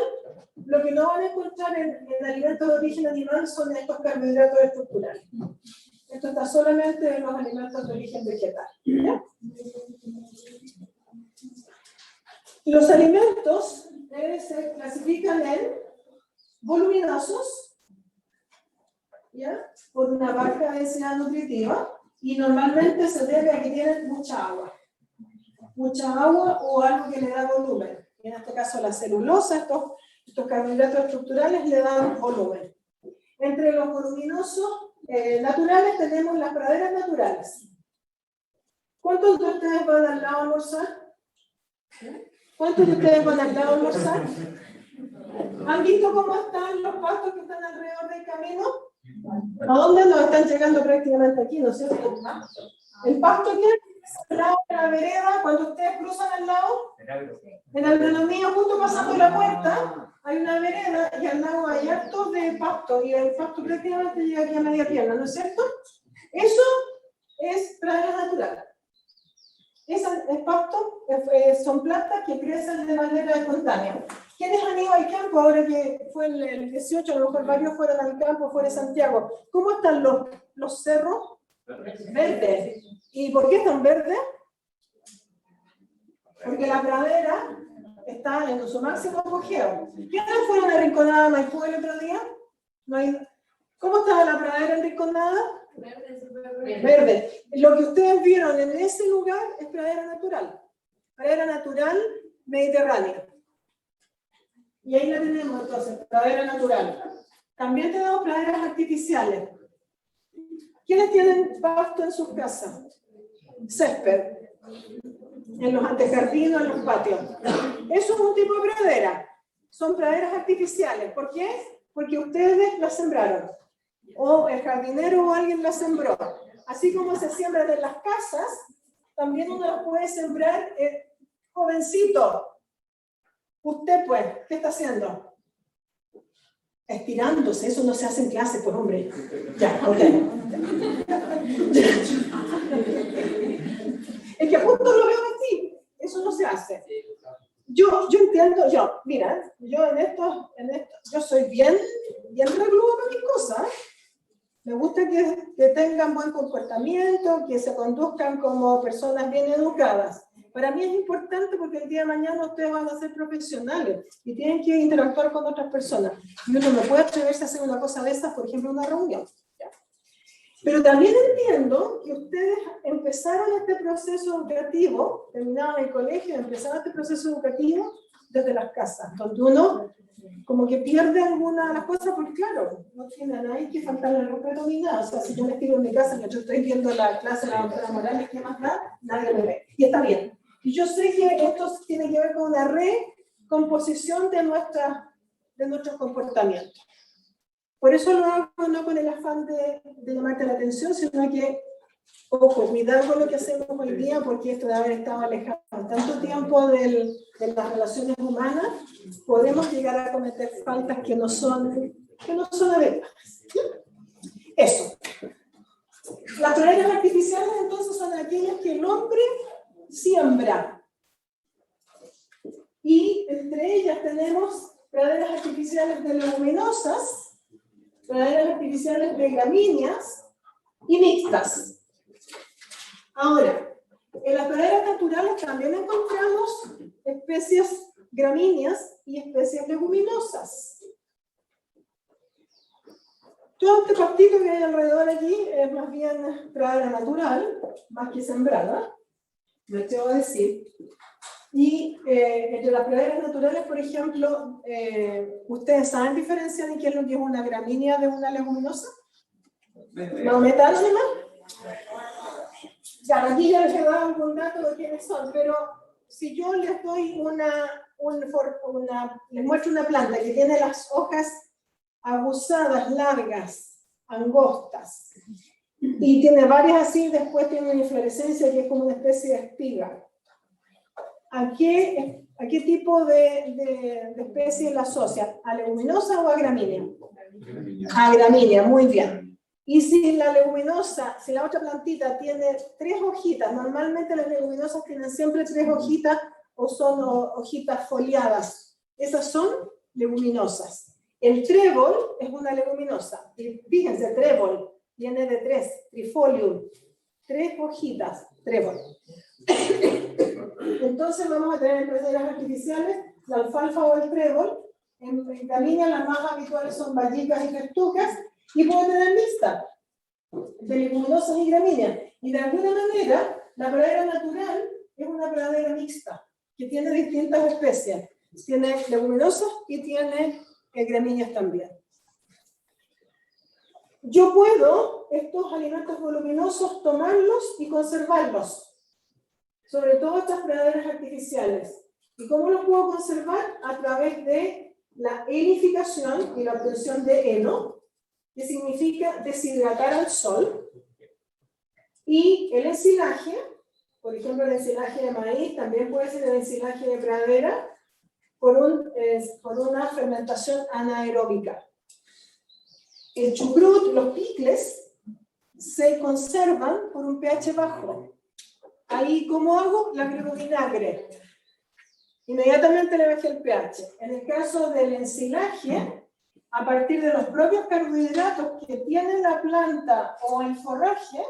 lo que no van a encontrar en alimentos de origen animal son estos carbohidratos estructurales. Esto está solamente en los alimentos de origen vegetal. ¿Ya? Los alimentos se clasifican en voluminosos, ¿ya? Por una baja densidad nutritiva, y normalmente se debe a que tienen mucha agua o algo que le da volumen. En este caso la celulosa, estos carbohidratos estructurales le dan volumen. Entre los voluminosos naturales tenemos las praderas naturales. ¿Cuántos de ustedes van al lado a almorzar? ¿Cuántos de ustedes van al lado a almorzar? ¿Han visto cómo están los pastos que están alrededor del camino? ¿A dónde nos están llegando prácticamente aquí, no es cierto? El pasto que al lado de la vereda, cuando ustedes cruzan al lado, en agronomía, justo pasando la puerta, hay una vereda y al lado hay hartos de pasto, y el pasto prácticamente llega aquí a media pierna, ¿no es cierto? Eso es pradera natural. Es pasto, son plantas que crecen de manera espontánea. ¿Quiénes han ido al campo ahora que fue el 18? A lo mejor varios fueron al campo, fuera de Santiago. ¿Cómo están los cerros? Verdes. ¿Y por qué están verdes? Porque la pradera está en su máximo apogeo. ¿Quiénes fueron a Rinconada, Maipú el otro día? No hay... ¿Cómo estaba la pradera en Rinconada? Verde. Lo que ustedes vieron en ese lugar es pradera natural mediterránea. Y ahí la tenemos entonces, pradera natural. También tenemos praderas artificiales. ¿Quiénes tienen pasto en sus casas? Césped. En los antejardines, en los patios. Eso es un tipo de pradera. Son praderas artificiales. ¿Por qué? Porque ustedes las sembraron. O el jardinero o alguien las sembró. Así como se siembran en las casas, también uno las puede sembrar jovencito. Usted, pues, ¿qué está haciendo? Estirándose. Eso no se hace en clase, pues, hombre. Ya, ok. Es que justo lo veo así. Eso no se hace. Yo entiendo, mira, yo en esto, yo soy bien regludo para mis cosas. Me gusta que tengan buen comportamiento, que se conduzcan como personas bien educadas. Para mí es importante porque el día de mañana ustedes van a ser profesionales y tienen que interactuar con otras personas. Y uno no puede atreverse a hacer una cosa de esas, por ejemplo, en una reunión. ¿Ya? Pero también entiendo que ustedes empezaron este proceso educativo, terminaron el colegio, empezaron este proceso educativo desde las casas, donde uno como que pierde alguna de las cosas, porque claro, no tiene a nadie que faltarle el respeto ni nada. O sea, si yo me estiro en mi casa y yo estoy viendo la clase de la doctora Morales, ¿qué más da? Nadie me ve. Y está bien. Y yo sé que esto tiene que ver con una recomposición de nuestros comportamientos. Por eso lo hago no con el afán de llamarte la atención, sino que, ojo, cuidar con lo que hacemos hoy día, porque esto de haber estado alejado tanto tiempo de las relaciones humanas, podemos llegar a cometer faltas que no son adecuadas. Eso. Las praderas artificiales entonces son aquellas que el hombre siembra. Y entre ellas tenemos praderas artificiales de leguminosas, praderas artificiales de gramíneas y mixtas. Ahora, en las praderas naturales también encontramos especies gramíneas y especies leguminosas. Todo este pastito que hay alrededor aquí es más bien pradera natural, más que sembrada, me atrevo a decir. Y entre las praderas naturales, por ejemplo, ¿ustedes saben diferenciar en qué es lo que es una gramínea de una leguminosa? ¿Maometano nomás? Ya, aquí ya les he dado algún dato de quiénes son, pero si yo les doy les muestro una planta que tiene las hojas aguzadas, largas, angostas, y tiene varias así, después tiene una inflorescencia que es como una especie de espiga. ¿A qué tipo de especie la asocian? ¿A leguminosa o a gramínea? A gramínea, muy bien. Y si la leguminosa, si la otra plantita tiene 3 hojitas, normalmente las leguminosas tienen siempre 3 hojitas o son hojitas foliadas. Esas son leguminosas. El trébol es una leguminosa. Y fíjense, trébol viene de 3, trifolium. 3 hojitas, trébol. Entonces vamos a tener en praderas artificiales la alfalfa o el trébol. En gramínea las más habituales son vallicas y festucas. Y puedo tener mixta de leguminosas y gramíneas. Y de alguna manera, la pradera natural es una pradera mixta, que tiene distintas especies. Tiene leguminosas y tiene gramíneas también. Yo puedo estos alimentos voluminosos tomarlos y conservarlos, sobre todo estas praderas artificiales. ¿Y cómo los puedo conservar? A través de la enificación y la obtención de heno, que significa deshidratar al sol, y el ensilaje, por ejemplo el ensilaje de maíz, también puede ser el ensilaje de pradera, por una fermentación anaeróbica. El chucrut, los picles, se conservan por un pH bajo. Ahí, ¿cómo hago? Le agrego vinagre. Inmediatamente le bajé el pH. En el caso del ensilaje, a partir de los propios carbohidratos que tiene la planta o el forraje,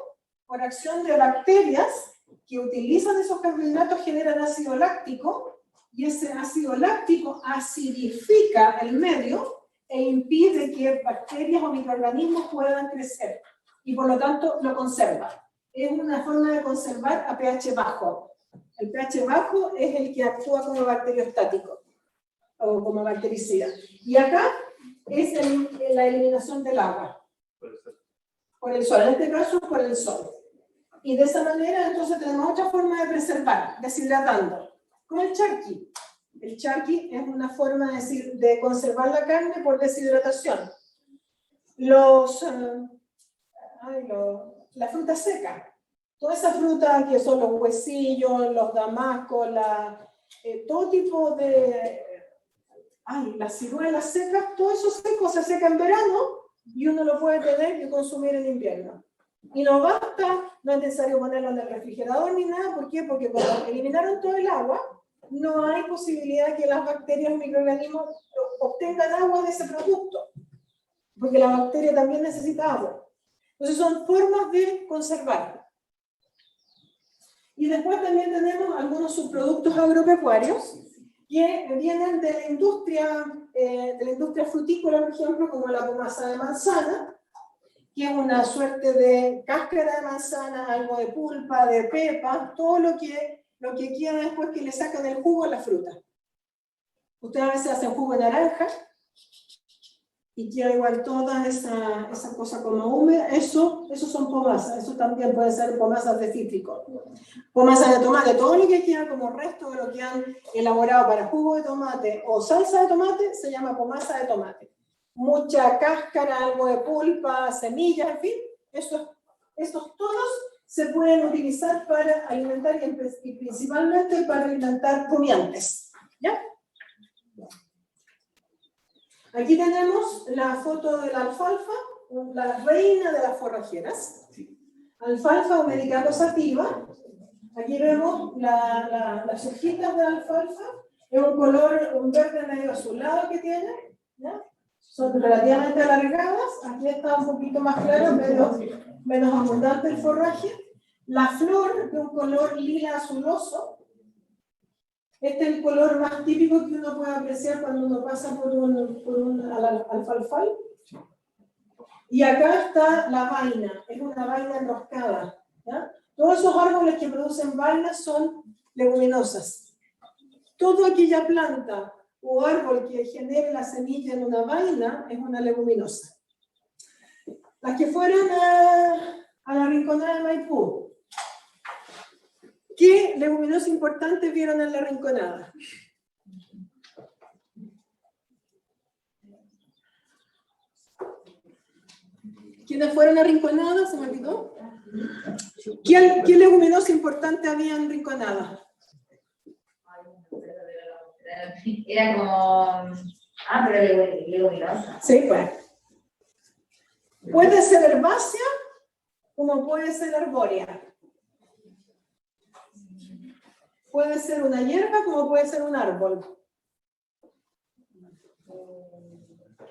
por acción de bacterias que utilizan esos carbohidratos, generan ácido láctico, y ese ácido láctico acidifica el medio e impide que bacterias o microorganismos puedan crecer, y por lo tanto lo conserva. Es una forma de conservar a pH bajo. El pH bajo es el que actúa como bacteriostático o como bactericida. Y acá es la eliminación del agua. Por el sol, en este caso por el sol. Y de esa manera entonces tenemos otra forma de preservar, deshidratando, como el charqui. El charqui es una forma de conservar la carne por deshidratación. La fruta seca, toda esa fruta que son los huesillos, los damascos, todo tipo de... las ciruelas secas, todo eso seco se seca en verano y uno lo puede tener y consumir en invierno. Y no basta, no es necesario ponerlo en el refrigerador ni nada. ¿Por qué? Porque cuando eliminaron todo el agua, no hay posibilidad que las bacterias y microorganismos obtengan agua de ese producto, porque la bacteria también necesita agua. Entonces son formas de conservar. Y después también tenemos algunos subproductos agropecuarios que vienen de la industria frutícola, por ejemplo, como la pomaza de manzana, que es una suerte de cáscara de manzana, algo de pulpa, de pepa, todo lo que queda después que le sacan el jugo a la fruta. Ustedes a veces hacen jugo de naranja y queda igual toda esa cosa como húmeda. Eso son pomazas. Eso también puede ser pomazas de cítrico. Pomazas de tomate, todo lo que queda como resto de lo que han elaborado para jugo de tomate o salsa de tomate se llama pomaza de tomate. Mucha cáscara, algo de pulpa, semillas, en fin, estos todos se pueden utilizar para alimentar y principalmente para alimentar rumiantes. ¿Ya? Aquí tenemos la foto de la alfalfa, la reina de las forrajeras. Alfalfa o medicago sativa. Aquí vemos las hojitas de la alfalfa. Es un color, un verde medio azulado que tiene, ¿ya? Son relativamente alargadas. Aquí está un poquito más claro, menos abundante el forraje. La flor de un color lila azuloso. Este es el color más típico que uno puede apreciar cuando uno pasa por un alfalfal. Y acá está la vaina, es una vaina enroscada, ¿ya? Todos esos árboles que producen vainas son leguminosas. Toda aquella planta o árbol que genere la semilla en una vaina es una leguminosa. Las que fueron a la Rinconada de Maipú, ¿qué leguminosa importante vieron en la Rinconada? ¿Quiénes fueron a Rinconada? ¿Se me olvidó? ¿Qué leguminosa importante había en Rinconada? Era como... Ah, pero leguminosa. Sí, pues. Puede ser herbácea como puede ser arbórea. Puede ser una hierba como puede ser un árbol.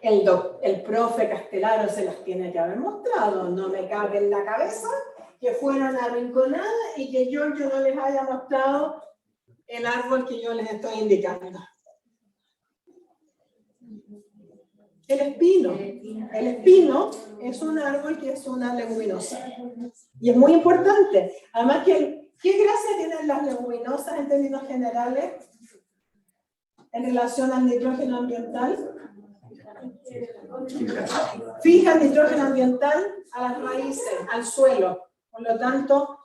El profe Castellano se las tiene que haber mostrado. No me cabe en la cabeza que fueron a Rinconada y que yo no les haya mostrado el árbol que yo les estoy indicando. El espino. El espino es un árbol que es una leguminosa. Y es muy importante. Además, ¿qué gracia tienen las leguminosas en términos generales en relación al nitrógeno ambiental? Fija el nitrógeno ambiental a las raíces, al suelo. Por lo tanto,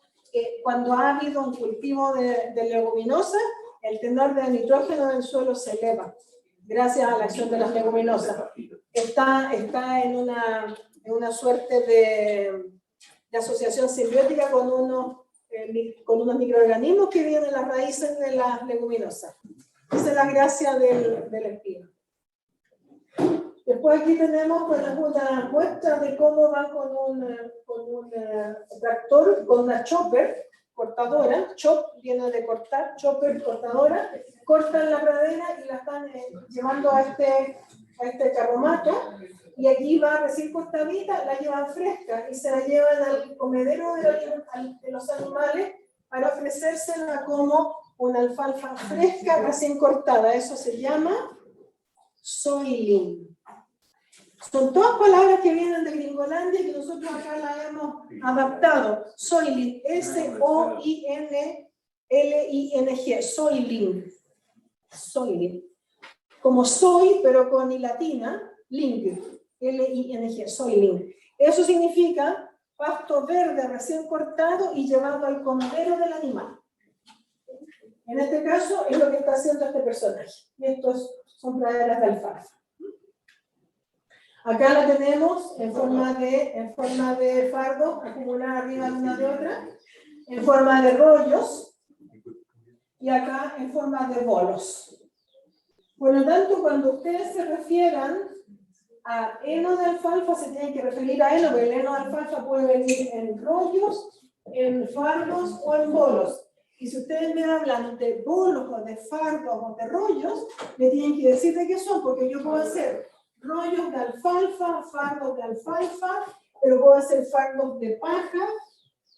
cuando ha habido un cultivo de leguminosas, el tenor de nitrógeno del suelo se eleva gracias a la acción de las leguminosas. Está en una suerte de asociación simbiótica con unos microorganismos que viven en las raíces de las leguminosas. Esa es la gracia del espino. Después aquí tenemos una muestra de cómo van con un tractor, con una chopper, cortadora. Chop viene de cortar, chopper, cortadora. Cortan la pradera y la están llevando a este carromato. Y aquí va recién cortadita, la llevan fresca y se la llevan al comedero de los animales para ofrecérsela como una alfalfa fresca recién cortada. Eso se llama soiling. Son todas palabras que vienen de Gringolandia y que nosotros acá la hemos adaptado. Soiling, S-O-I-N-L-I-N-G, soiling. Soiling. Como soy, pero con i latina, ling, L-I-N-G, soiling. Eso significa pasto verde recién cortado y llevado al comedero del animal. En este caso es lo que está haciendo este personaje. Y estos son praderas de alfalfa. Acá la tenemos en forma de fardo, acumulada arriba de una de otra, en forma de rollos, y acá en forma de bolos. Por lo tanto, cuando ustedes se refieran a heno de alfalfa, se tienen que referir a heno, porque el heno de alfalfa puede venir en rollos, en fardos o en bolos. Y si ustedes me hablan de bolos o de fardos o de rollos, me tienen que decir de qué son, porque yo puedo hacer rollos de alfalfa, fardos de alfalfa, pero puedo hacer fardos de paja,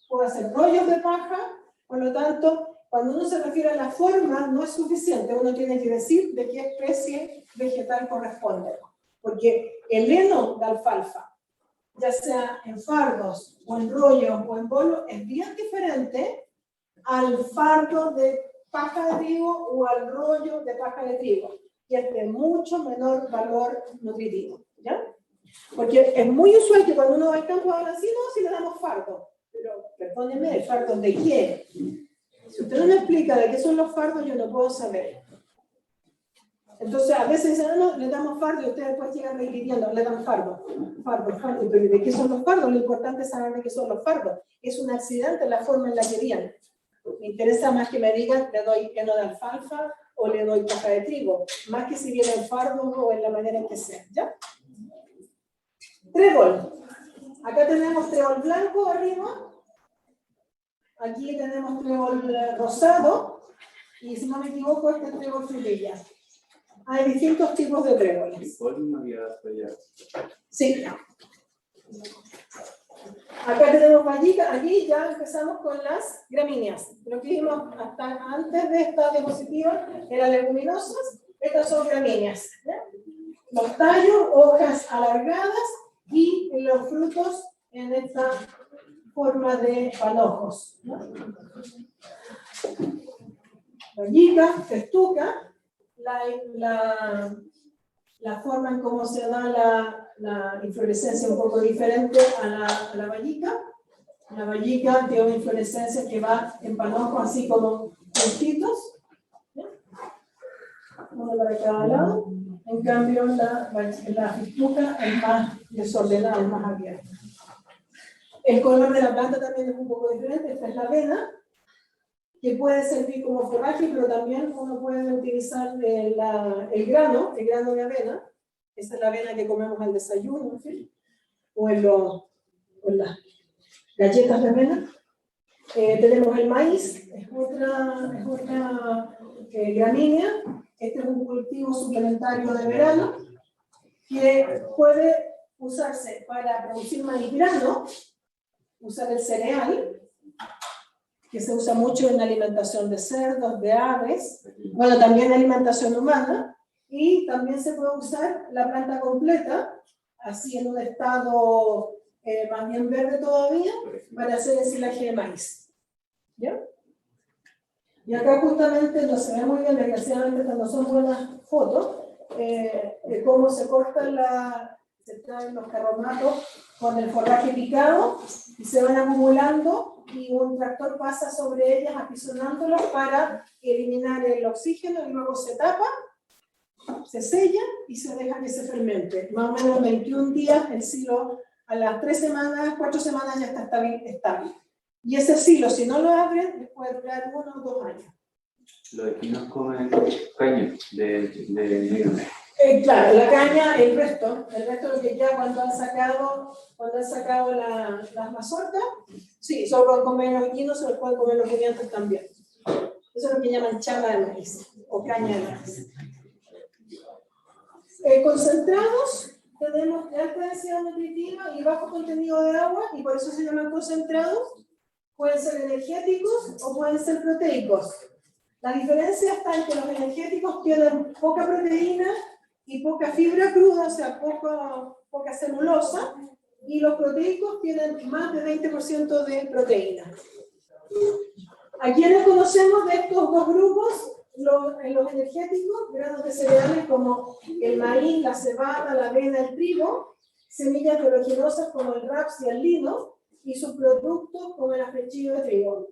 puedo hacer rollos de paja. Por lo tanto, cuando uno se refiere a la forma, no es suficiente, uno tiene que decir de qué especie vegetal corresponde. Porque el heno de alfalfa, ya sea en fardos, o en rollos, o en bolos, es bien diferente al fardo de paja de trigo o al rollo de paja de trigo. Y es de mucho menor valor nutritivo, ¿ya? Porque es muy usual que cuando uno va al campo habla así, no, si le damos fardo. Pero, perdónenme, ¿el fardo de qué? Si usted no me explica de qué son los fardos, yo no puedo saber. Entonces, a veces dicen, no, le damos fardo y ustedes después llegan repitiendo, le dan fardo. Fardo. Pero ¿de qué son los fardos? Lo importante es saber de qué son los fardos. Es un accidente la forma en la que vienen. Me interesa más que me digan, le doy heno de alfalfa o le doy paja de trigo, más que si viene en fardo o en la manera en que sea, ¿ya? Trébol. Acá tenemos trébol blanco arriba. Aquí tenemos trébol rosado. Y si no me equivoco, este es trébol frutilla. Hay distintos tipos de tréboles. Sí. Acá tenemos vallica, aquí ya empezamos con las gramíneas. Lo que vimos hasta antes de esta diapositiva eran leguminosas, estas son gramíneas. ¿Ya? Los tallos, hojas alargadas y los frutos en esta forma de panojos. ¿No? Vallica, festuca, la forma en cómo se da la inflorescencia un poco diferente a la vallica. La vallica tiene una inflorescencia que va en panojos así como puntitos, uno para cada lado. En cambio, la festuca es más desordenada, es más abierta. El color de la planta también es un poco diferente. Esta es la avena, que puede servir como forraje, pero también uno puede utilizar el grano de avena. Esta es la avena que comemos al desayuno, ¿sí? O en las galletas de avena. Tenemos el maíz, es otra gramínea. Este es un cultivo suplementario de verano que puede usarse para producir maíz grano, usar el cereal, que se usa mucho en la alimentación de cerdos, de aves, bueno, también en alimentación humana, y también se puede usar la planta completa, así en un estado más bien verde todavía, para hacer el silaje de maíz. ¿Ya? Y acá justamente no se ve muy bien, desgraciadamente cuando son buenas fotos, cómo se cortan se traen los carromatos con el forraje picado y se van acumulando y un tractor pasa sobre ellas apisonándolos para eliminar el oxígeno y luego se tapa, se sella y se deja que se fermente. Más o menos 21 días el silo, a las 3 semanas, 4 semanas ya está estable. Y ese silo, si no lo abren, les puede durar 1 o 2 años. Los equinos comen caña de negro. Claro, la caña, el resto lo que ya cuando han sacado las mazorcas, sí, solo pueden comer los equinos, se los pueden comer los rumiantes también. Eso es lo que llaman chama de maíz, o caña de maíz. Concentrados, tenemos de alta densidad nutritiva y bajo contenido de agua, y por eso se llaman concentrados. Pueden ser energéticos o pueden ser proteicos. La diferencia está en que los energéticos tienen poca proteína y poca fibra cruda, o sea, poca celulosa, y los proteicos tienen más de 20% de proteína. ¿A quiénes conocemos de estos dos grupos? En los energéticos, granos de cereales como el maíz, la cebada, la avena, el trigo, semillas de oleaginosas como el raps y el lino, y subproductos como el afrechillo de trigo.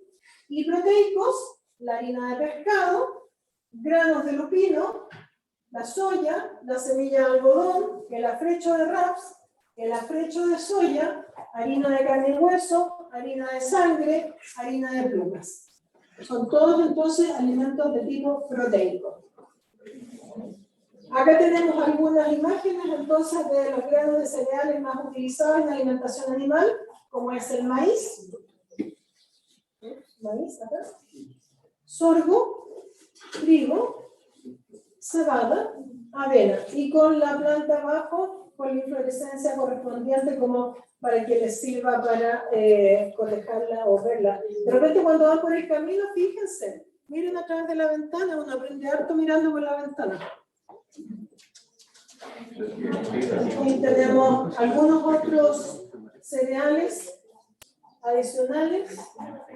Y proteicos, la harina de pescado, granos de lupino, la soya, la semilla de algodón, el afrecho de raps, el afrecho de soya, harina de carne y hueso, harina de sangre, harina de plumas. Son todos entonces alimentos de tipo proteico. Acá tenemos algunas imágenes entonces de los granos de cereales más utilizados en la alimentación animal, como es el maíz, acá, sorgo, trigo, cebada, avena, y con la planta abajo, con la inflorescencia correspondiente como para que les sirva para cotejarla o verla. De repente cuando van por el camino, fíjense, miren a través de la ventana, uno aprende harto mirando por la ventana. Aquí tenemos algunos otros cereales adicionales.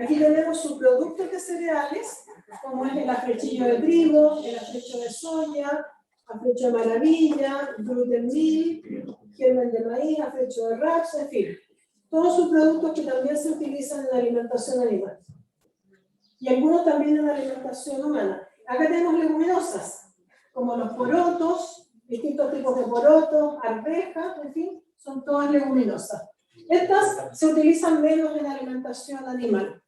Aquí tenemos subproductos de cereales, como es el afrechillo de trigo, el afrecho de soya, afrecho de maravilla, gluten meal, germen de maíz, afrecho de raps, en fin. Todos subproductos que también se utilizan en la alimentación animal. Y algunos también en la alimentación humana. Acá tenemos leguminosas, como los porotos, distintos tipos de porotos, arvejas, en fin, son todas leguminosas. Estas se utilizan menos en la alimentación animal.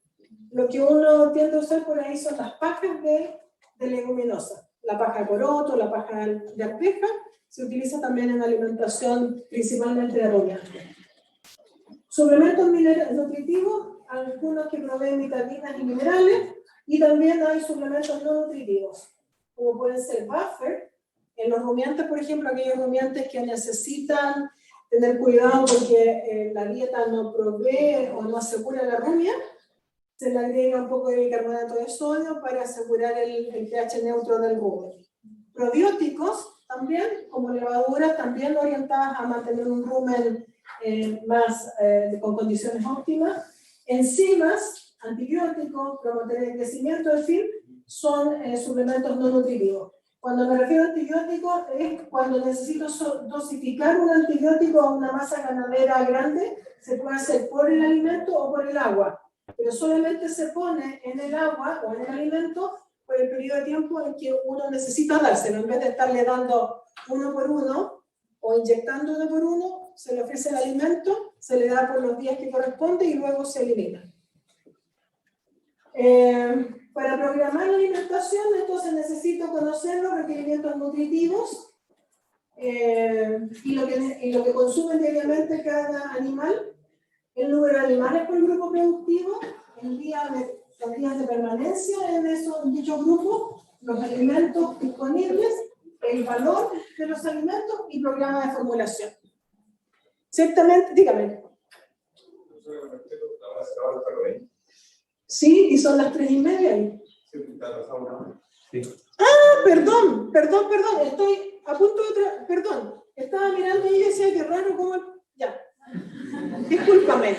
Lo que uno tiende a usar por ahí son las pajas de leguminosa. La paja de poroto, la paja de arveja, se utiliza también en alimentación principalmente de rumiantes. Suplementos nutritivos, algunos que proveen vitaminas y minerales, y también hay suplementos no nutritivos, como pueden ser buffer, en los rumiantes, por ejemplo, aquellos rumiantes que necesitan tener cuidado porque la dieta no provee o no asegura la rumia, se le agrega un poco de bicarbonato de sodio para asegurar el pH neutro del rumen. Probióticos también, como levaduras, también orientadas a mantener un rumen con condiciones óptimas. Enzimas, antibióticos, promotores de crecimiento, en fin, son suplementos no nutritivos. Cuando me refiero a antibióticos es cuando necesito dosificar un antibiótico a una masa ganadera grande, se puede hacer por el alimento o por el agua, pero solamente se pone en el agua o en el alimento por el periodo de tiempo en que uno necesita dárselo, en vez de estarle dando uno por uno o inyectando uno por uno, se le ofrece el alimento, se le da por los días que corresponde y luego se elimina. Para programar la alimentación, entonces necesito conocer los requerimientos nutritivos y lo que consume diariamente cada animal, el número de animales por grupo productivo, los días de permanencia en dichos grupos, los alimentos disponibles, el valor de los alimentos y programa de formulación. Ciertamente, dígame. Sí, y son las 3:30. Sí. Ah, perdón, estoy a punto de... Perdón, estaba mirando y decía que raro como... Ya, discúlpame.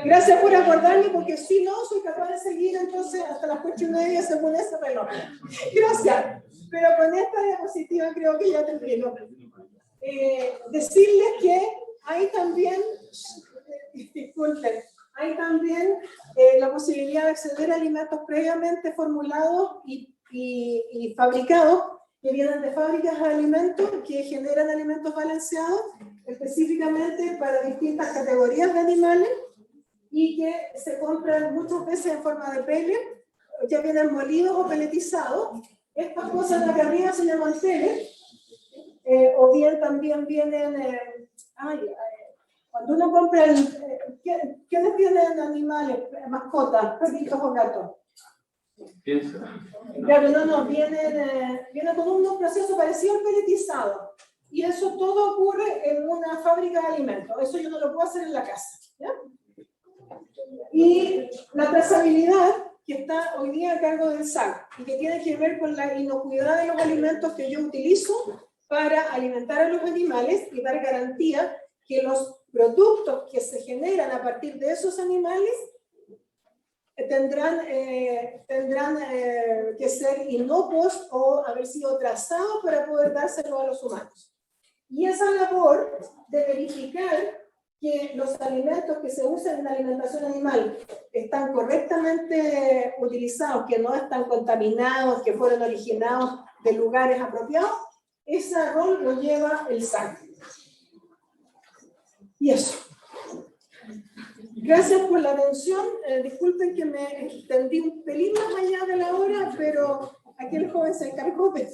Gracias por acordarme porque si no, soy capaz de seguir entonces hasta las 8:30 según ese reloj. Gracias, pero con esta diapositiva creo que ya termino. Decirles que hay también... Disculpen. Hay también la posibilidad de acceder a alimentos previamente formulados y fabricados que vienen de fábricas de alimentos que generan alimentos balanceados específicamente para distintas categorías de animales y que se compran muchas veces en forma de pellet, ya vienen molidos o peletizados. Estas cosas de acá arriba se llaman pellet, o bien también vienen... cuando uno compra, ¿quiénes tienen animales, mascotas, perritos o gatos? Piensa. Claro, viene con un proceso parecido al pelletizado. Y eso todo ocurre en una fábrica de alimentos. Eso yo no lo puedo hacer en la casa. ¿Ya? Y la trazabilidad que está hoy día a cargo del SAC y que tiene que ver con la inocuidad de los alimentos que yo utilizo para alimentar a los animales y dar garantía que los productos que se generan a partir de esos animales tendrán que ser inocuos o haber sido trazados para poder dárselo a los humanos. Y esa labor de verificar que los alimentos que se usan en la alimentación animal están correctamente utilizados, que no están contaminados, que fueron originados de lugares apropiados, ese rol lo lleva el SAC. Y eso. Gracias por la atención. Disculpen que me extendí un pelín más allá de la hora, pero aquel joven se encargó de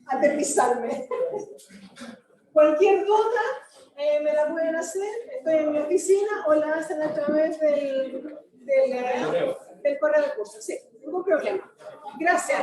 aterrizarme. Cualquier duda me la pueden hacer. Estoy en mi oficina o la hacen a través del correo de curso. Sí, ningún problema. Gracias.